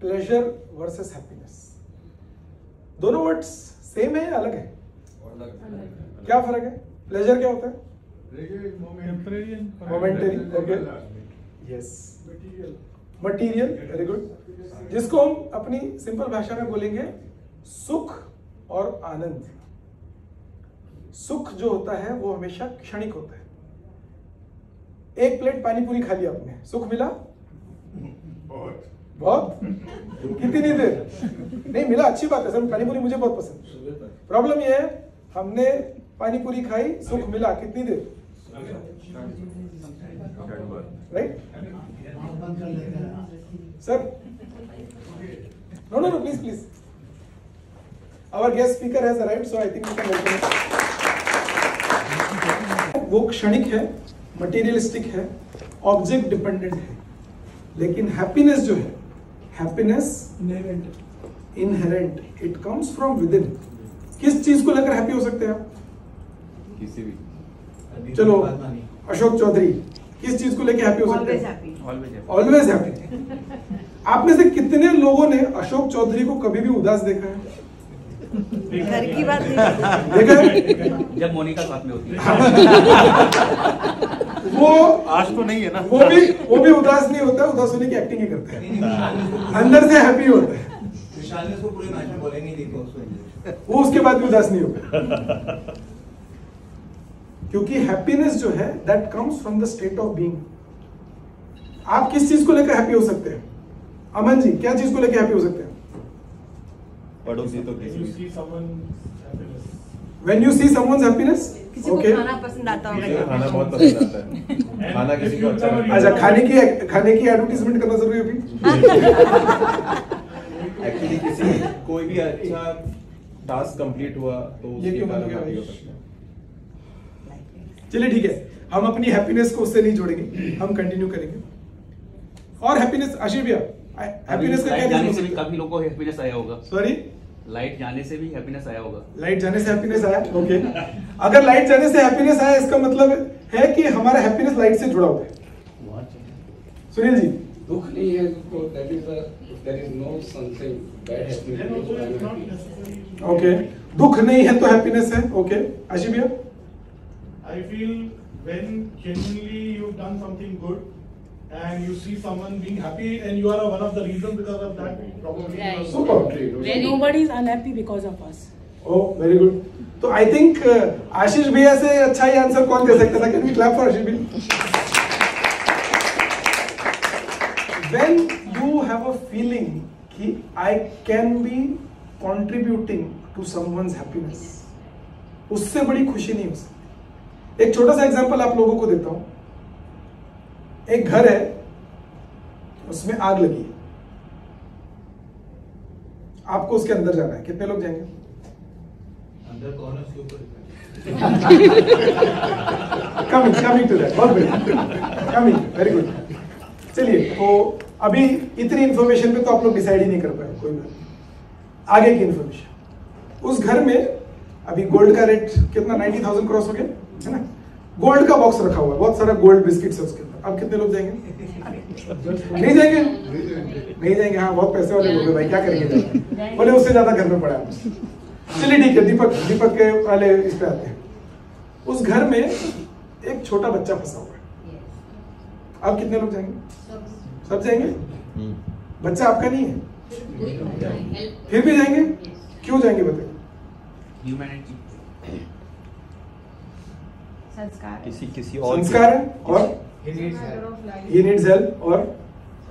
प्लेजर वर्सेस हैप्पीनेस, दोनों वर्ड्स सेम है या अलग है? क्या फर्क है? प्लेजर क्या होता है? Momentary, okay, yes, material, very good. जिसको हम अपनी सिंपल भाषा में बोलेंगे सुख और आनंद। सुख जो होता है वो हमेशा क्षणिक होता है। एक प्लेट पानी पूरी खा लिया आपने, सुख मिला? बहुत। कितनी देर? नहीं मिला, अच्छी बात है सर, पानी पूरी मुझे बहुत पसंद। प्रॉब्लम ये है, हमने पानी पूरी खाई, सुख मिला कितनी देर? Right sir? No please please, our guest speaker has arrived, so I think we can welcome. वो क्षणिक है, मटेरियलिस्टिक है, ऑब्जेक्ट डिपेंडेंट है। लेकिन हैप्पीनेस जो है, happiness inherent, it comes from with in. किस चीज को लेकर हैप्पी हो सकते हैं आप?
किसी भी।
चलो, अशोक चौधरी किस चीज को लेकर हैप्पी हो सकते हैं? Always happy. आप में से कितने लोगों ने अशोक चौधरी को कभी भी उदास देखा है?
घर की बात नहीं
देखा है?
जब मोनिका साथ में होती है।
वो
आज तो नहीं है ना।
वो भी उदास नहीं होता, उदास होने की एक्टिंग ही करता है, अंदर से हैप्पी होता है।
पूरे मैच में बॉलिंग नहीं देखा उसको,
वो उसके बाद भी उदास नहीं होगा। क्योंकि हैप्पीनेस जो है that comes from the state of being. आप किस चीज को लेकर हैप्पी हो सकते हैं? अमन जी, क्या चीज को लेकर हैप्पी हो सकते हैं?
पड़ोसी तो
You see someone's happiness.
When you see someone's happiness,
किसी को
okay.
खाना पसंद आता होगा।
खाना बहुत पसंद आता है। खाना किसी को अच्छा लगता है।
अच्छा, खाने की एडवर्टीजमेंट करना जरूरी है अभी?
एक्चुअली किसी कोई भी अच्छा टास्क कंप्लीट हुआ तो
ये
उसके
क्यों
कारण
बन गया
happy
भाई?
हो सकते हैं।
चलिए ठीक है, हम अपनी हैप्पीनेस को उससे नहीं जोड़ेंगे, हम कंटिन्यू करेंगे। और हैप्पीनेस, आशीष भैया, हैप्पीनेस का क्या
लाइट जाने
रीजन
से
हो
भी
सकता है?
काफी लोगों को हैप्पीनेस आया होगा।
सॉरी,
लाइट जाने से भी हैप्पीनेस आया होगा।
लाइट जाने से हैप्पीनेस आया, ओके। अगर लाइट जाने से हैप्पीनेस आया, इसका मतलब है कि हमारा हैप्पीनेस लाइट से जुड़ा हुआ है। सुनील जी,
दुख नहीं है तो that is there is no something bad happening.
Then also it's not necessary.
Okay, दुख नहीं है तो हैप्पीनेस है, ओके। आशीष भैया,
I feel when genuinely you've done something good and you see someone being happy and you are one of the reasons because of that, probably you are so
super.
Nobody is unhappy because of us.
Oh very good. तो I think आशीष भैया से अच्छा ही answer कौन दे सकता था? Can we clap for आशीष भैया? When you have a feeling कि I can be contributing to someone's happiness, उससे बड़ी खुशी नहीं हो सकती। एक छोटा सा एग्जांपल आप लोगों को देता हूं। एक घर है, उसमें आग लगी है, आपको उसके अंदर जाना है, कितने लोग जाएंगे?
अंदर कौन है उसके ऊपर?
कमिंग टू दैट, बहुत बढ़िया, कमिंग, वेरी गुड। चलिए, तो अभी इतनी इंफॉर्मेशन पे तो आप लोग डिसाइड ही नहीं कर पाए, कोई बात नहीं। आगे की इंफॉर्मेशन, उस घर में अभी गोल्ड का रेट कितना 90,000 क्रॉस हो गया है ना। गोल्ड का बॉक्स रखा हुआ है, बहुत सारा गोल्ड बिस्किट्स है उसके अंदर। अब कितने लोग जाएंगे? नहीं जाएंगे, नहीं जाएंगे। हाँ, बहुत पैसे वाले लोग हैं भाई, क्या करेंगे? बोले उससे ज्यादा घर में पड़ा है। चलिए ठीक है, दीपक के वाले इस पे आते हैं। उस घर में एक छोटा बच्चा फंसा हुआ है। अब कितने लोग जाएंगे? सब जाएंगे। बच्चा आपका नहीं है, फिर भी जाएंगे? क्यों जाएंगे बताइए?
ह्यूमैनिटी,
संस्कार,
किसी और
संस्कार है, और
He needs
matter
help.
of life,
he needs help, और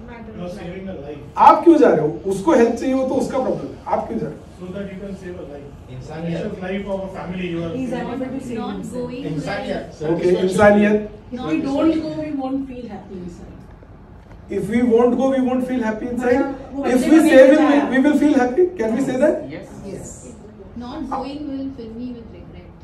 matter
You are
of life.
saving a life,
आप क्यों जा रहे हो? उसको हेल्प चाहिए हो तो उसका प्रॉब्लम है, आप क्यों जा रहे हो?
so that you can save a life.
इंसानियत.
Precious life of a family you are
He's
saving.
unable to save
Not
himself.
going
इंसानियत.
Okay, इंसानियत।
If we don't go, we won't feel happy inside.
If we won't go, we won't feel happy inside.
वो
If
बच्चे
we
को नहीं
save him,
बचाया।
we will feel happy. Can we say that?
yes,
Yes.
Not going will fill me with regret.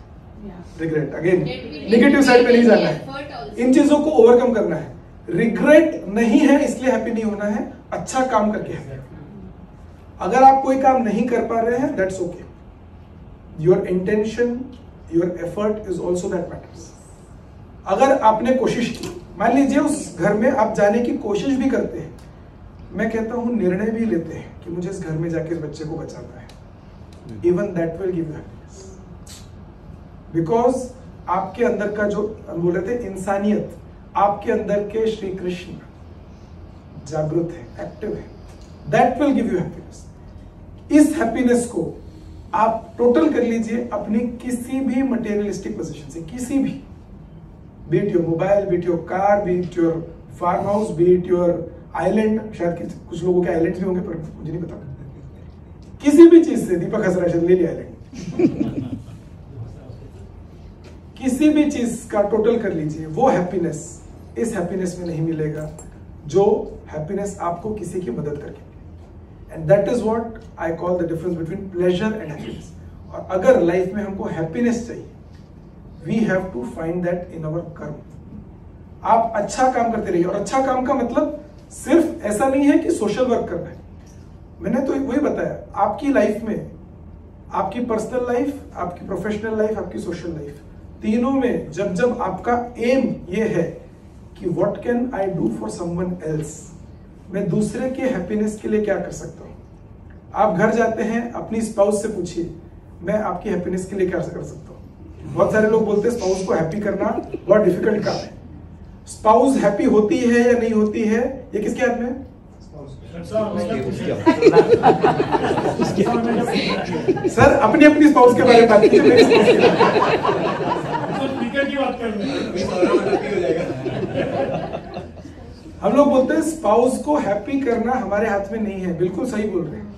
Yeah.
Regret again.
Let me
negative
take
side पे नहीं
any
जाना है।
effort also.
इन चीजों को overcome करना है। Regret नहीं है इसलिए हैप्पी नहीं होना है, अच्छा काम करके है। अगर आप कोई काम नहीं कर पा रहे हैं, that's okay. Your intention, your effort is also that matters. अगर आपने कोशिश की, मान लीजिए उस घर में आप जाने की कोशिश भी करते हैं, मैं कहता हूं निर्णय भी लेते हैं कि मुझे इस घर में जाके इस बच्चे को बचाना है, even that will give you happiness. Because आपके अंदर का जो हम बोल रहे थे इंसानियत, आपके अंदर के श्री कृष्ण जागृत है, एक्टिव है, that will give you happiness. इस हैप्पीनेस को आप टोटल कर लीजिए अपनी किसी भी मटेरियलिस्टिक पोजीशन से, किसी भी, be it your mobile, be it your car, be it your farm house, be it your island, शायद कुछ लोगों के आइलैंड भी होंगे पर मुझे नहीं पता, किसी भी चीज से, दीपक हंस रहा है, शायद ले लिया आइलैंड। किसी भी चीज का टोटल कर लीजिए, वो हैप्पीनेस इस हैप्पीनेस में नहीं मिलेगा जो हैप्पीनेस आपको किसी की मदद करके। And that is what I call the difference between pleasure and happiness. और अगर लाइफ में हमको हैप्पीनेस चाहिए, we have to find that in our karma. आप अच्छा काम करते रहिए, और अच्छा काम का मतलब सिर्फ ऐसा नहीं है कि सोशल वर्क करना है। मैंने तो वही बताया, आपकी लाइफ में, आपकी पर्सनल लाइफ, आपकी प्रोफेशनल लाइफ, आपकी सोशल लाइफ, तीनों में जब जब आपका एम ये है कि what can I do for someone else, मैं दूसरे के हैप्पीनेस के लिए क्या कर सकता हूं। आप घर जाते हैं, अपनी स्पाउस से पूछिए, मैं आपकी हैप्पीनेस के लिए क्या कर सकता हूं। बहुत सारे लोग बोलते हैं स्पाउस को हैप्पी करना बहुत डिफिकल्ट काम है। स्पाउस हैप्पी होती है या नहीं होती है, ये किसके हाथ में है? सर अपनी अपनी स्पाउस के बारे में बात कीजिए, मेरी स्पाउस के बारे में। हम लोग बोलते हैं स्पाउस को हैप्पी करना हमारे हाथ में नहीं है, बिल्कुल सही बोल रहे हैं,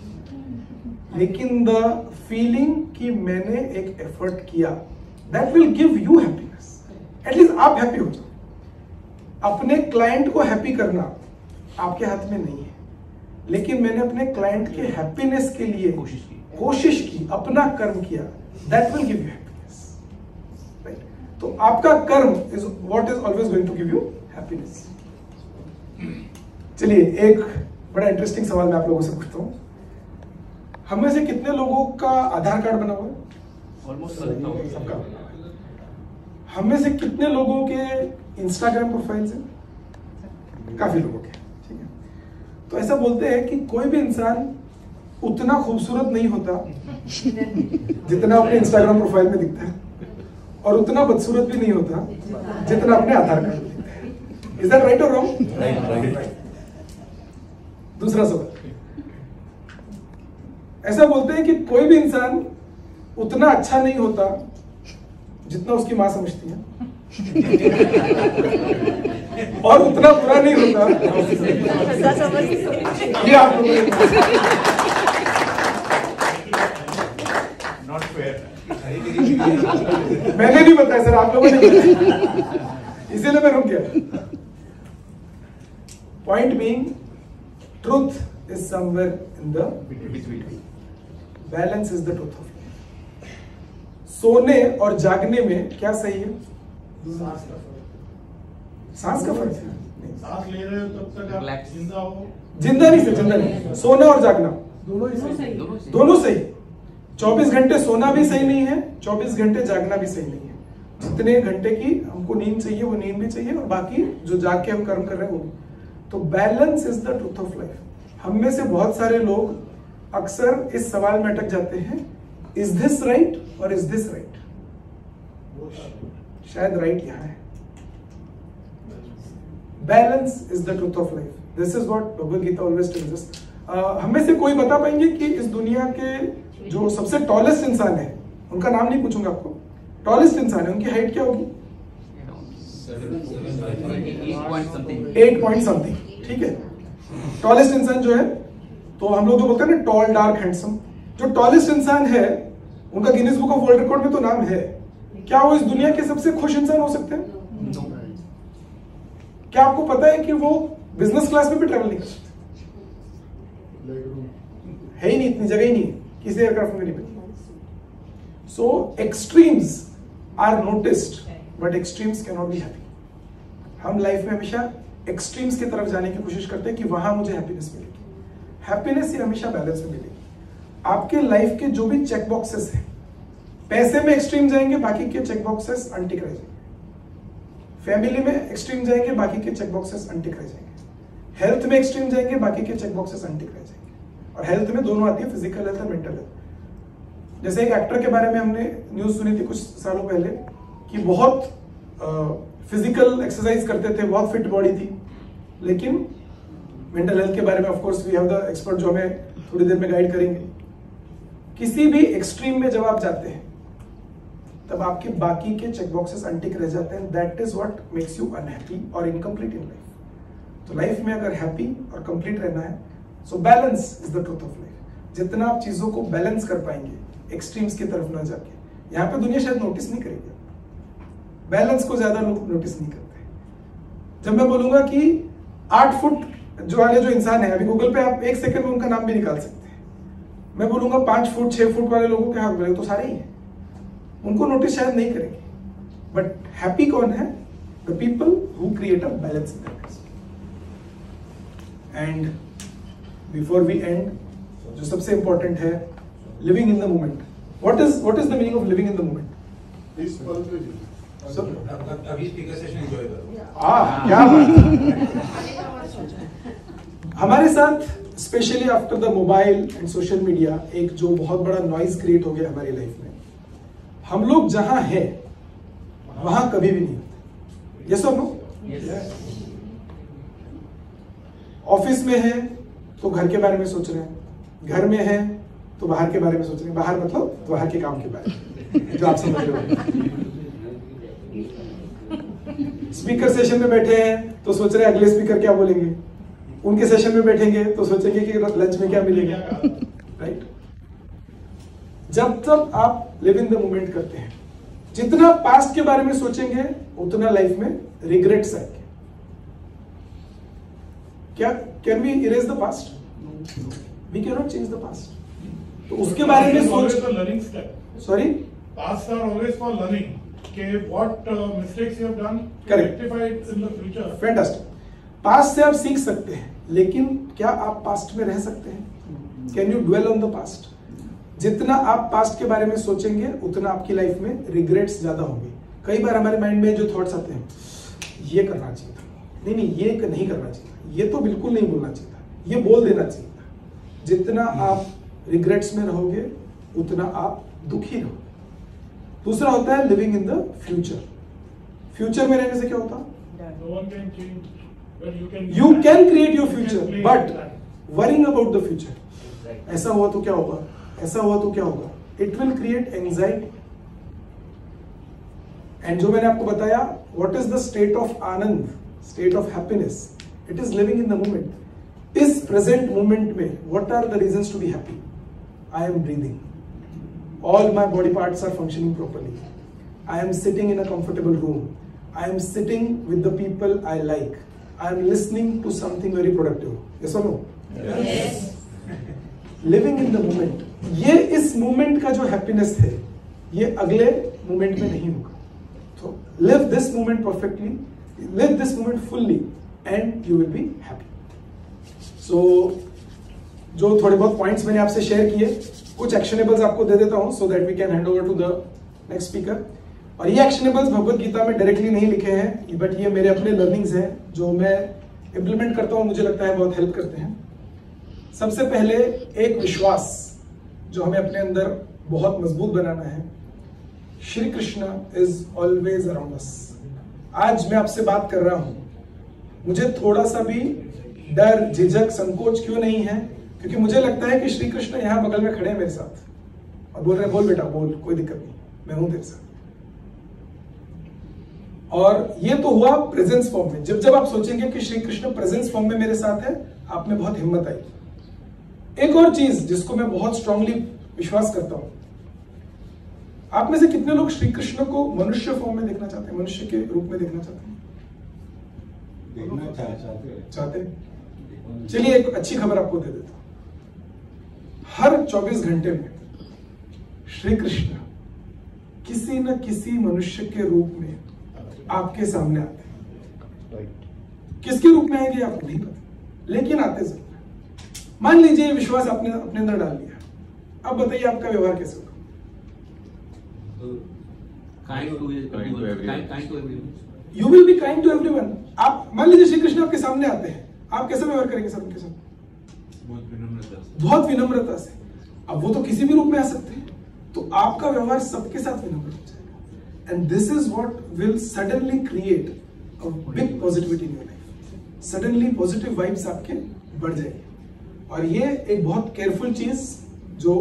लेकिन द फीलिंग कि मैंने एक एफर्ट किया, that will give you happiness. At least आप हैप्पी हो जाओ। अपने क्लाइंट को हैप्पी करना आपके हाथ में नहीं है, लेकिन मैंने अपने क्लाइंट के हैप्पीनेस के लिए कोशिश की, अपना कर्म किया, that will give you happiness, right. तो आपका karma is what is always going to give you happiness. चलिए एक बड़ा इंटरेस्टिंग सवाल मैं आप लोगों से पूछता हूं, हम में से कितने लोगों का आधार कार्ड बना हुआ है?
ऑलमोस्ट
सबका। हम में से कितने लोगों के इंस्टाग्राम प्रोफाइल्स हैं? काफी लोगों के, ठीक है। तो ऐसा बोलते हैं कि कोई भी इंसान उतना खूबसूरत नहीं होता जितना अपने इंस्टाग्राम प्रोफाइल में दिखता है, और उतना बदसूरत भी नहीं होता जितना अपने आधार कार्ड में दिखता है। इज दैट राइट और रॉन्ग? राइट। दूसरा सवाल, ऐसा बोलते हैं कि कोई भी इंसान उतना अच्छा नहीं होता जितना उसकी मां समझती है, और उतना बुरा नहीं होता ये आप लोगों ने
Not fair.
मैंने नहीं बताया सर, आप लोगों ने बताया, इसीलिए मैं रुक गया. Point being, truth is somewhere in the between. Balance is the truth of life. सोने और जागने में क्या सही है? सांस का फर्क है.
सांस ले रहे हो तब तक आप जिंदा हो.
जिंदा नहीं सर, जिंदा नहीं. सोना और जागना
दोनों ही सही.
दोनों सही. 24 घंटे सोना भी सही नहीं है, 24 घंटे जागना भी सही नहीं है. जितने घंटे की हमको नींद चाहिए वो नींद भी चाहिए, और बाकी जो जाग के हम कर्म कर रहे हैं वो भी. तो balance is the truth of life. हम में से बहुत सारे लोग अक्सर इस सवाल में अटक जाते हैं, इज दिस राइट और इज दिस राइट. शायद राइट यहाँ है. Balance is the truth of life. This is what Bhagavad Gita always tells us. हम में से कोई बता पाएंगे कि इस दुनिया के जो सबसे टॉलेस्ट इंसान है, उनका नाम नहीं पूछूंगा आपको, टॉलेस्ट इंसान है, उनकी हाइट क्या होगी? 8 पॉइंट समथिंग. ठीक है. टॉलेस्ट इंसान जो है, तो हम लोग जो बोलते हैं ना टॉल डार्क हैंडसम, जो टॉलेस्ट इंसान है उनका Guinness book of world record में तो नाम है. क्या वो इस दुनिया के सबसे खुश इंसान हो सकते हैं? क्या आपको पता है कि वो बिजनेस क्लास में भी ट्रेवल नहीं कर सकते? है ही नहीं, इतनी जगह ही नहीं है, किसी एयरक्राफ्ट में नहीं बनी. So extremes are noticed but extremes can not be happy. हम लाइफ में हमेशा एक्सट्रीम्स की तरफ जाने की कोशिश करते हैं कि वहां मुझे हैप्पीनेस मिलेगी. हैप्पीनेस ही हमेशा बैलेंस में मिलेगी. आपके लाइफ के जो भी चेक बॉक्सेस हैं, पैसे में एक्सट्रीम जाएंगे, बाकी के चेक बॉक्सेस अनटिक रह जाएंगे. फैमिली में एक्सट्रीम जाएंगे, बाकी के चेक बॉक्सेस अनटिक रह जाएंगे. हेल्थ में एक्सट्रीम जाएंगे, बाकी के चेक बॉक्सेस अनटिक रह जाएंगे. और हेल्थ में दोनों आती है, फिजिकल हेल्थ और मेंटल हेल्थ. जैसे एक एक्टर के बारे में हमने न्यूज सुनी थी कुछ सालों पहले कि बहुत फिजिकल एक्सरसाइज करते थे, बहुत फिट बॉडी थी, लेकिन मेंटल हेल्थ के बारे में of course we have the expert जो हमें थोड़ी देर में गाइड करेंगे. किसी भी एक्सट्रीम में जब आप जाते हैं तब आपके बाकी के चेक बॉक्सेस अनटिक रह जाते हैं. That is what makes you unhappy और इनकम्प्लीट इन लाइफ. तो लाइफ में अगर हैप्पी और कंप्लीट रहना है, so balance is the truth of life. जितना आप चीजों को बैलेंस कर पाएंगे एक्सट्रीम्स की तरफ ना जाके, यहाँ पे दुनिया शायद नोटिस नहीं करेगी. बैलेंस को ज्यादा लोग नोटिस नहीं करते. जब मैं बोलूंगा कि 8 फुट जो वाले जो इंसान है, अभी गूगल पे आप 1 सेकंड में उनका नाम भी निकाल सकते हैं. मैं बोलूंगा 5 फुट 6 फुट वाले लोगों के हाथ में तो सारे ही हैं, उनको नोटिस शायद नहीं करेंगे. बट हैप्पी कौन है? The people who create a balance in their lives. And before we end, जो सबसे इंपॉर्टेंट है, living in the moment. What is the meaning of living in the moment?
अभी स्पीकर सेशन एंजॉय करो.
क्या बात. हमारे साथ specially after the mobile and social media एक जो बहुत बड़ा नॉइज क्रिएट हो गया हमारी लाइफ में. हम लोग जहां हैं वहां कभी भी नहीं होते. यस और नो? ऑफिस में है तो घर के बारे में सोच रहे हैं, घर में है तो बाहर के बारे में सोच रहे हैं. बाहर मतलब बाहर के काम के बारे में, जो आप समझ रहे हो. स्पीकर सेशन में बैठे हैं तो सोच रहे हैं अगले स्पीकर क्या बोलेंगे. उनके सेशन में बैठेंगे तो सोचेंगे कि लंच में क्या मिलेगा. राइट. जब तक आप लिव इन द मोमेंट करते हैं, जितना पास्ट के बारे में सोचेंगे उतना लाइफ में रिग्रेट्स आएंगे. क्या can we erase the past? We can not change the past. तो उसके बारे में सोच.
Learning step.
Sorry,
past are always for learning. What mistakes you have done,
Correct.
rectify it in the future.
Fantastic. Past से आप सीख सकते हैं, लेकिन क्या आप पास्ट में रह सकते हैं? Can you dwell on the past? जितना आप पास्ट के बारे में सोचेंगे उतना आपकी लाइफ में रिग्रेट्स ज्यादा होंगे. कई बार हमारे माइंड में जो थॉट्स आते हैं, ये करना चाहिए था, नहीं ये नहीं करना चाहिए था, ये तो बिल्कुल नहीं बोलना चाहिए था, ये बोल देना चाहिए था. जितना आप रिग्रेट्स में रहोगे उतना आप दुखी रहोगे. दूसरा होता है living in the future. Future में रहने से क्या होता?
No one can change, but
you can create your future, but worrying about the future, ऐसा हुआ तो क्या होगा, ऐसा हुआ तो क्या होगा, it will create anxiety. And जो मैंने आपको बताया, what is the state of anand state of happiness, it is living in the moment. इस प्रेजेंट मोमेंट में what are the reasons to be happy? I am breathing, all my body parts are functioning properly, I am sitting in a comfortable room, I am sitting with the people I like, I am listening to something very productive. Yes or no?
Yes.
Living in the moment, ये इस moment का जो happiness है ये अगले moment में नहीं होगा। तो live this moment perfectly, live this moment fully and you will be happy. So जो थोड़े बहुत पॉइंट्स मैंने आपसे शेयर किए, कुछ एक्शनेबल्स आपको दे देता हूं so that we can hand over to the next speaker. और ये एक्शनेबल्स भगवत गीता में डायरेक्टली नहीं लिखे हैं, बट ये मेरे अपने लर्निंग्स हैं जो मैं इंप्लीमेंट करता हूं, मुझे लगता है बहुत हेल्प करते हैं। सबसे पहले एक विश्वास जो हमें अपने अंदर बहुत मजबूत बनाना है, Shri Krishna is always around us. आज मैं आपसे बात कर रहा हूं, मुझे थोड़ा सा भी डर, झिझक, संकोच क्यों नहीं है? क्योंकि मुझे लगता है कि श्री कृष्ण यहाँ बगल में खड़े हैं मेरे साथ और बोल रहे हैं बोल बेटा बोल, कोई दिक्कत नहीं, मैं हूं तेरे साथ। और ये तो हुआ प्रेजेंस फॉर्म में। जब जब आप सोचेंगे कि श्री कृष्ण प्रेजेंस फॉर्म में मेरे साथ है, आप में बहुत हिम्मत आएगी। एक और चीज जिसको मैं बहुत स्ट्रांगली विश्वास करता हूं, आप में से कितने लोग श्री कृष्ण को मनुष्य फॉर्म में देखना चाहते हैं, मनुष्य के रूप में देखना चाहते हैं? चाहते हैं? चलिए एक अच्छी खबर आपको दे देता हूं। हर 24 घंटे में श्री कृष्ण किसी न किसी मनुष्य के रूप में आपके सामने आते हैं। किसके रूप में आएंगे आपको नहीं पता, लेकिन आते जरूर। मान लीजिए विश्वास आपने अपने अंदर डाल लिया, अब बताइए आपका व्यवहार कैसे होगा? You will be kind to everyone. आप मान लीजिए श्री कृष्ण आपके सामने आते हैं, आप कैसे व्यवहार करेंगे सब उनके साथ? बहुत विनम्रता से। अब वो तो किसी भी रूप में आ सकते हैं, तो आपका व्यवहार सबके साथ विनम्र हो जाएगा। And this is what will suddenly create a big positivity in your life. Suddenly positive vibes आपके बढ़ जाएंगे। और ये एक बहुत केयरफुल चीज जो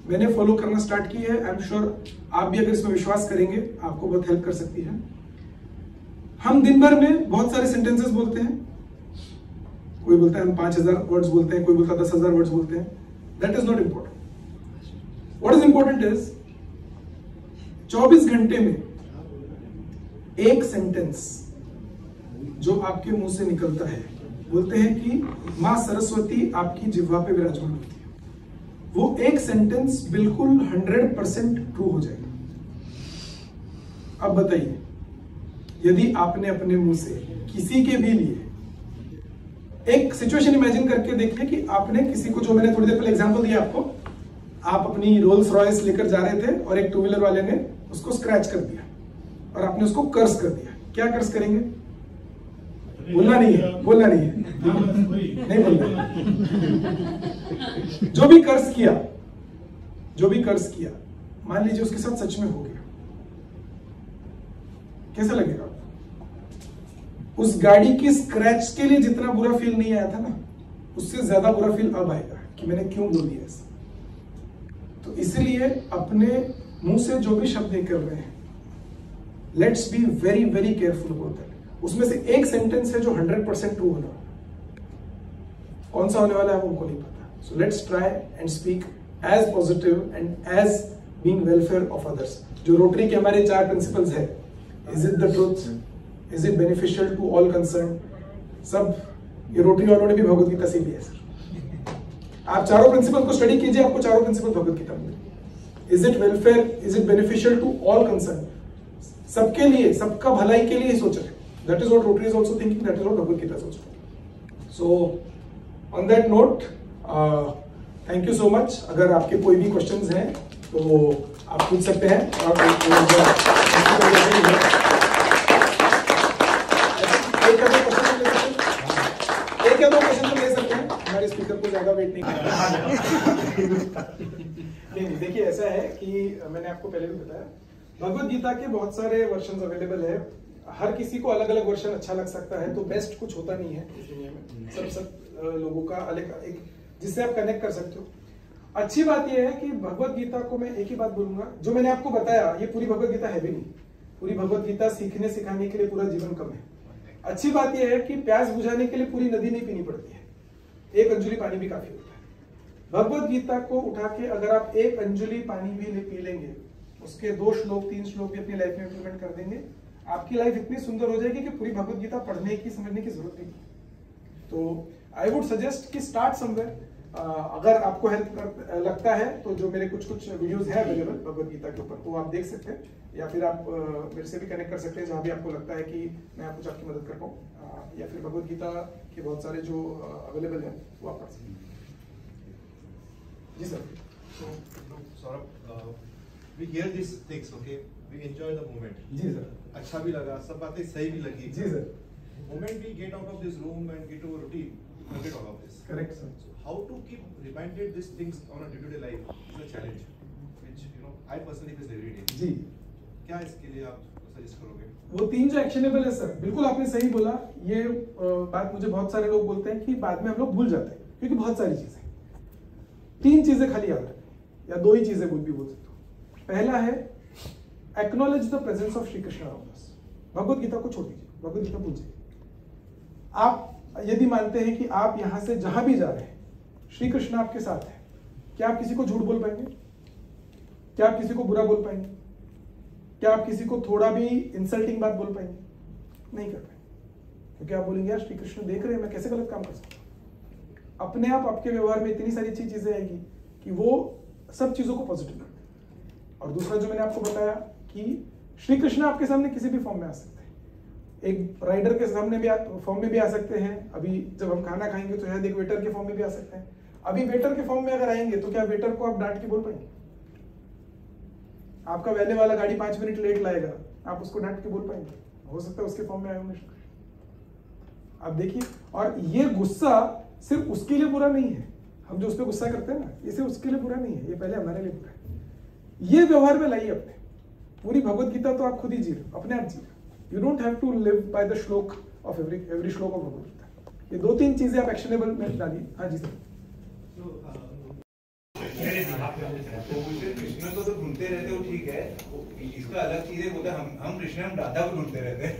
मैंने फॉलो करना स्टार्ट की है, आई एम श्योर आप भी अगर इसमें विश्वास करेंगे आपको बहुत हेल्प कर सकती है। हम दिन भर में बहुत सारे सेंटेंसेस बोलते हैं, कोई बोलता है हम 5000 वर्ड्स बोलते हैं, कोई बोलता है 10,000 वर्ड्स बोलते हैं। That is not important. What is important is 24 घंटे में एक सेंटेंस जो आपके मुंह से निकलता है, बोलते हैं कि मां सरस्वती आपकी जिह्वा पे विराजमान होती है, वो एक सेंटेंस बिल्कुल 100% ट्रू हो जाएगा। अब बताइए, यदि आपने अपने मुंह से किसी के भी लिए एक सिचुएशन इमेजिन करके देखिए कि आपने किसी को, जो मैंने थोड़ी देर पहले एग्जांपल दिया आपको, आप अपनी रोल्स रॉयस लेकर जा रहे थे और एक टू व्हीलर वाले ने उसको स्क्रैच कर दिया और आपने उसको कर्स कर दिया। क्या कर्स करेंगे? बोलना नहीं है, बोलना नहीं है, नहीं बोलना। जो भी कर्स किया, जो भी कर्स किया, मान लीजिए उसके साथ सच में हो गया, कैसा लगेगा? उस गाड़ी की स्क्रैच के लिए जितना बुरा फील नहीं आया था ना, उससे ज्यादा बुरा फील अब आएगा कि मैंने क्यों बोल दिया ऐसा। तो इसलिए अपने मुंह से जो भी शब्द निकल रहे हैं, let's be very very careful about that. उसमें से एक सेंटेंस है जो 100% ट्रू होना, कौन सा होने वाला है वो हमको नहीं पता। So let's try and speak as positive and as being welfare of others. जो रोटरी के हमारे 4 प्रिंसिपल्स है, is it the truth, is it beneficial to all concern, सब ये रोटरी वालों ने भी भगवत गीता से लिया है सर। आप चारों प्रिंसिपल को स्टडी कीजिए, आपको चारों प्रिंसिपल भगवत गीता में। Is it welfare, is it beneficial to all concern, सबके लिए, सबका भलाई के लिए सोच रहे। That is what Rotary is also thinking, that is what Bhagavad Gita is also. So on that note, thank you so much. अगर आपके कोई भी क्वेश्चंस हैं तो आप पूछ सकते हैं। एक या दो क्वेश्चन तो ले सकते हैं, हमारे स्पीकर को ज्यादा वेट नहीं करना। नहीं, देखिए ऐसा है कि मैंने आपको पहले भी बताया, भगवत गीता के बहुत सारे वर्जन अवेलेबल है। हर किसी को अलग अलग वर्जन अच्छा लग सकता है, तो बेस्ट कुछ होता नहीं है इस दुनिया में। सब लोगों का अलग एक जिससे आप कनेक्ट कर सकते हो। अच्छी बात यह है कि भगवत गीता को मैं एक ही बात बोलूंगा, जो मैंने आपको बताया, ये पूरी भगवत गीता है भी नहीं। पूरी भगवत गीता सीखने सिखाने के लिए पूरा जीवन कम है। अच्छी बात यह है कि प्यास बुझाने के लिए पूरी नदी नहीं पीनी पड़ती है, एक अंजुली पानी भी काफी होता है। भगवत गीता को उठा के अगर आप एक अंजुली पानी भी पी लेंगे, उसके 2 श्लोक 3 श्लोक भी अपनी लाइफ में इंप्लीमेंट कर देंगे, आपकी लाइफ इतनी सुंदर हो जाएगी कि पूरी भगवत गीता पढ़ने की समझने की जरूरत नहीं। तो आई वुड सजेस्ट कि स्टार्ट समवेयर। अगर आपको हेल्प लगता है तो जो मेरे कुछ वीडियोस हैं अवेलेबल भगवत गीता के ऊपर, वो आप देख सकते हैं, या फिर आप मेरे से भी कनेक्ट कर सकते हैं जहां भी आपको लगता है कि मैं कुछ आपकी मदद कर पाऊँ, या फिर भगवत गीता के बहुत सारे जो अवेलेबल हैं वो आप पढ़ सकते हैं। जी sir.
Saurabh, we hear these things, okay? We enjoy the moment.
जी सर।
अच्छा भी लगा, सब बातें सही भी लगी।
जी sir.
Moment we get out of this room and get to a routine, forget all of this.
Correct sir.
So how to keep reminded these things on a day-to-day life is a challenge, which I personally face every day.
जी।
क्या इसके लिए आप suggest करोगे?
वो 3 जो actionable है sir, बिल्कुल आपने सही बोला। ये बात मुझे बहुत सारे लोग बोलते हैं कि बाद में हम लोग भूल जाते हैं, क्योंकि बहुत सारी चीजें, 3 चीजें खाली याद रखें, या 2 ही चीजें बोल सकते हो। पहला है acknowledge the presence of Shri Krishna around us. Bhagavad Gita को छोड़ दीजिए, भगवत गीता भूल जाइए। आप यदि मानते हैं कि आप यहां से जहां भी जा रहे हैं श्री कृष्ण आपके साथ है, क्या आप किसी को झूठ बोल पाएंगे? क्या आप किसी को बुरा बोल पाएंगे? क्या आप किसी को थोड़ा भी इंसल्टिंग बात बोल पाएंगे? नहीं कर पाएंगे, क्योंकि आप बोलेंगे यार श्री कृष्ण देख रहे हैं, मैं कैसे गलत काम कर सकता हूं। अपने आप आपके व्यवहार में इतनी सारी अच्छी चीजें आएगी कि वो सब चीजों को पॉजिटिव कर देंगे। और दूसरा जो मैंने आपको बताया कि श्री कृष्ण आपके सामने किसी भी फॉर्म में आ सकते हैं, एक राइडर के सामने भी फॉर्म में भी आ सकते हैं। अभी जब हम खाना खाएंगे तो शायद एक वेटर के फॉर्म में भी आ सकते हैं। अभी वेटर के फॉर्म में अगर आएंगे तो क्या वेटर को आप डांट के बोल पाएंगे? आपका वैले वाला गाड़ी 5 मिनट लेट लाएगा, आप उसको डांट के बोल पाएंगे? हो सकता है उसके फॉर्म में आए होंगे। आप देखिए, और ये गुस्सा सिर्फ उसके लिए बुरा नहीं है, हम जो उस पर गुस्सा करते हैं ना, ये सिर्फ उसके लिए बुरा नहीं है, ये पहले हमारे लिए बुरा है। ये व्यवहार में लाइए अपने। पूरी भगवत गीता तो आप खुद ही जी रहे हो, अपने आप जी रहे हो। You don't have to live by the श्लोक of every श्लोक of भगवत गीता। ये 2-3 चीजें आप एक्शनेबल में डालिए। हाँ जी सर।
कृष्ण को तो ढूंढते रहते हो, ठीक है, इसका अलग चीज है, बोलते हम कृष्ण हम राधा को ढूंढते रहते हैं।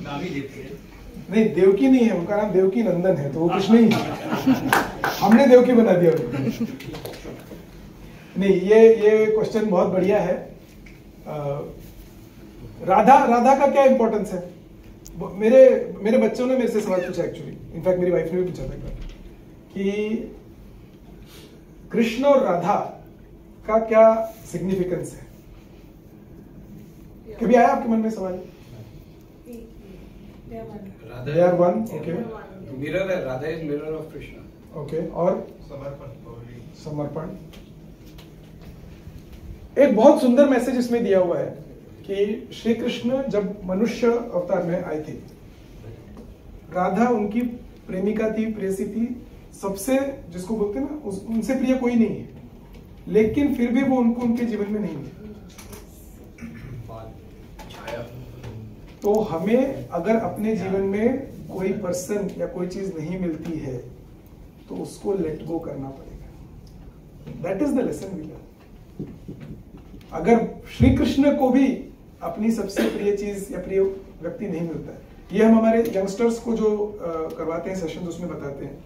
नाम ही देवकी है।
नहीं, देवकी नहीं है, उनका नाम देवकी नंदन है, तो वो कृष्ण ही है। हमने देवकी बना दिया उनको। नहीं, ये क्वेश्चन बहुत बढ़िया है। राधा का क्या इंपॉर्टेंस है? मेरे बच्चों ने मेरे से सवाल पूछा, एक्चुअली इनफैक्ट मेरी वाइफ ने भी पूछा था कि कृष्ण और राधा का क्या सिग्निफिकेंस है। कभी आया आपके मन में सवाल? They are one, okay.
Mirror है, Radha is mirror of Krishna.
Okay, और समर्पण। एक बहुत सुंदर मैसेज इसमें दिया हुआ है कि श्री कृष्ण जब मनुष्य अवतार में आए थे, राधा उनकी प्रेमिका थी, प्रेयसी थी, सबसे जिसको बोलते हैं ना, उनसे प्रिय कोई नहीं है, लेकिन फिर भी वो उनको उनके जीवन में नहीं है। तो हमें अगर अपने जीवन में कोई पर्सन या कोई चीज नहीं मिलती है तो उसको लेट गो करना पड़ेगा। That is the lesson we learn. अगर श्री कृष्ण को भी अपनी सबसे प्रिय चीज या प्रिय व्यक्ति नहीं मिलता है, ये हम हमारे यंगस्टर्स को जो करवाते हैं सेशन, उसमें बताते हैं।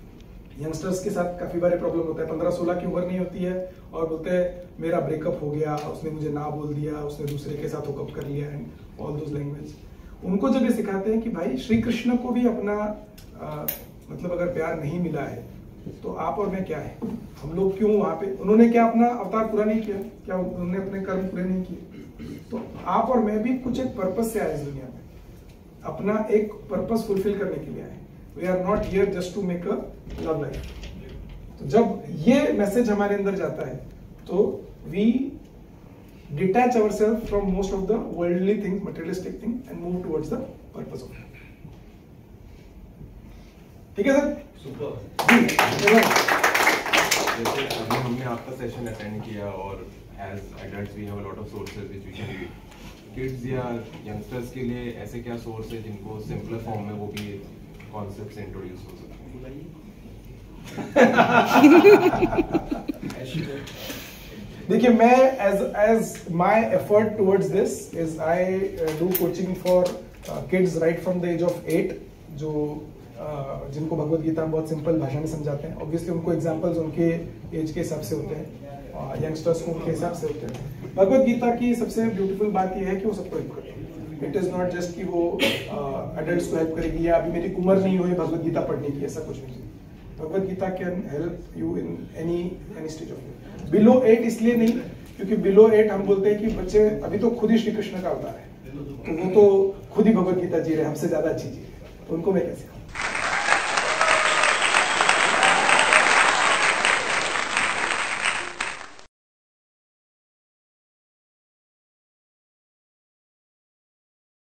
यंगस्टर्स के साथ काफी बार प्रॉब्लम होता है, 15-16 की उम्र नहीं होती है और बोलते हैं मेरा ब्रेकअप हो गया, उसने मुझे ना बोल दिया, उसने दूसरे के साथ हुकअप कर लिया, एंड ऑल दोज लैंग्वेज। उनको जब ये सिखाते हैं कि भाई श्री कृष्ण को भी अपना मतलब अगर प्यार नहीं मिला है तो आप और मैं क्या है, हम लोग क्यों वहां पे, उन्होंने क्या अपना अवतार पूरा नहीं किया, क्या उन्होंने अपने कर्म पूरे नहीं किए? तो आप और मैं भी कुछ एक पर्पस से आए इस दुनिया में, अपना एक पर्पस फुलफिल करने के लिए आए। We are not here just to make a love life. तो जब ये मैसेज हमारे अंदर जाता है तो we detach ourselves from most of the worldly things, materialistic things, and move towards the purpose of life. ठीक है सर?
सुपर।
जैसे अभी हमने आपका सेशन अटेंड किया और as adults we have a lot of sources which we can read. Kids या youngsters के लिए ऐसे क्या सोर्स है जिनको सिंपलर फॉर्म में वो भी कॉन्सेप्ट्स इंट्रोड्यूस हो सकते हैं?
देखिए, मैं as my effort towards this is I do coaching for kids right from the age of 8 जो जिनको भगवत गीता हम बहुत सिंपल भाषा में समझाते हैं. ऑब्वियसली उनको एग्जाम्पल्स उनके एज के हिसाब से होते हैं, यंगस्टर्स को उनके हिसाब से होते हैं. भगवत गीता की सबसे ब्यूटीफुल बात यह है कि वो सबको हेल्प करती है. इट इज नॉट जस्ट कि वो एडल्ट्स को हेल्प करेगी या अभी मेरी उम्र नहीं हुई भगवत गीता पढ़ने की, ऐसा कुछ नहीं. Bhagavad Gita can help you in any stage of life. Below 8 इसलिए नहीं क्योंकि बिलो 8 हम बोलते हैं कि बच्चे अभी तो खुद ही श्री कृष्ण का अवतार है, तो वो तो खुद ही भगवत गीता जी रहे, हमसे ज्यादा अच्छी जी, तो उनको मैं कैसे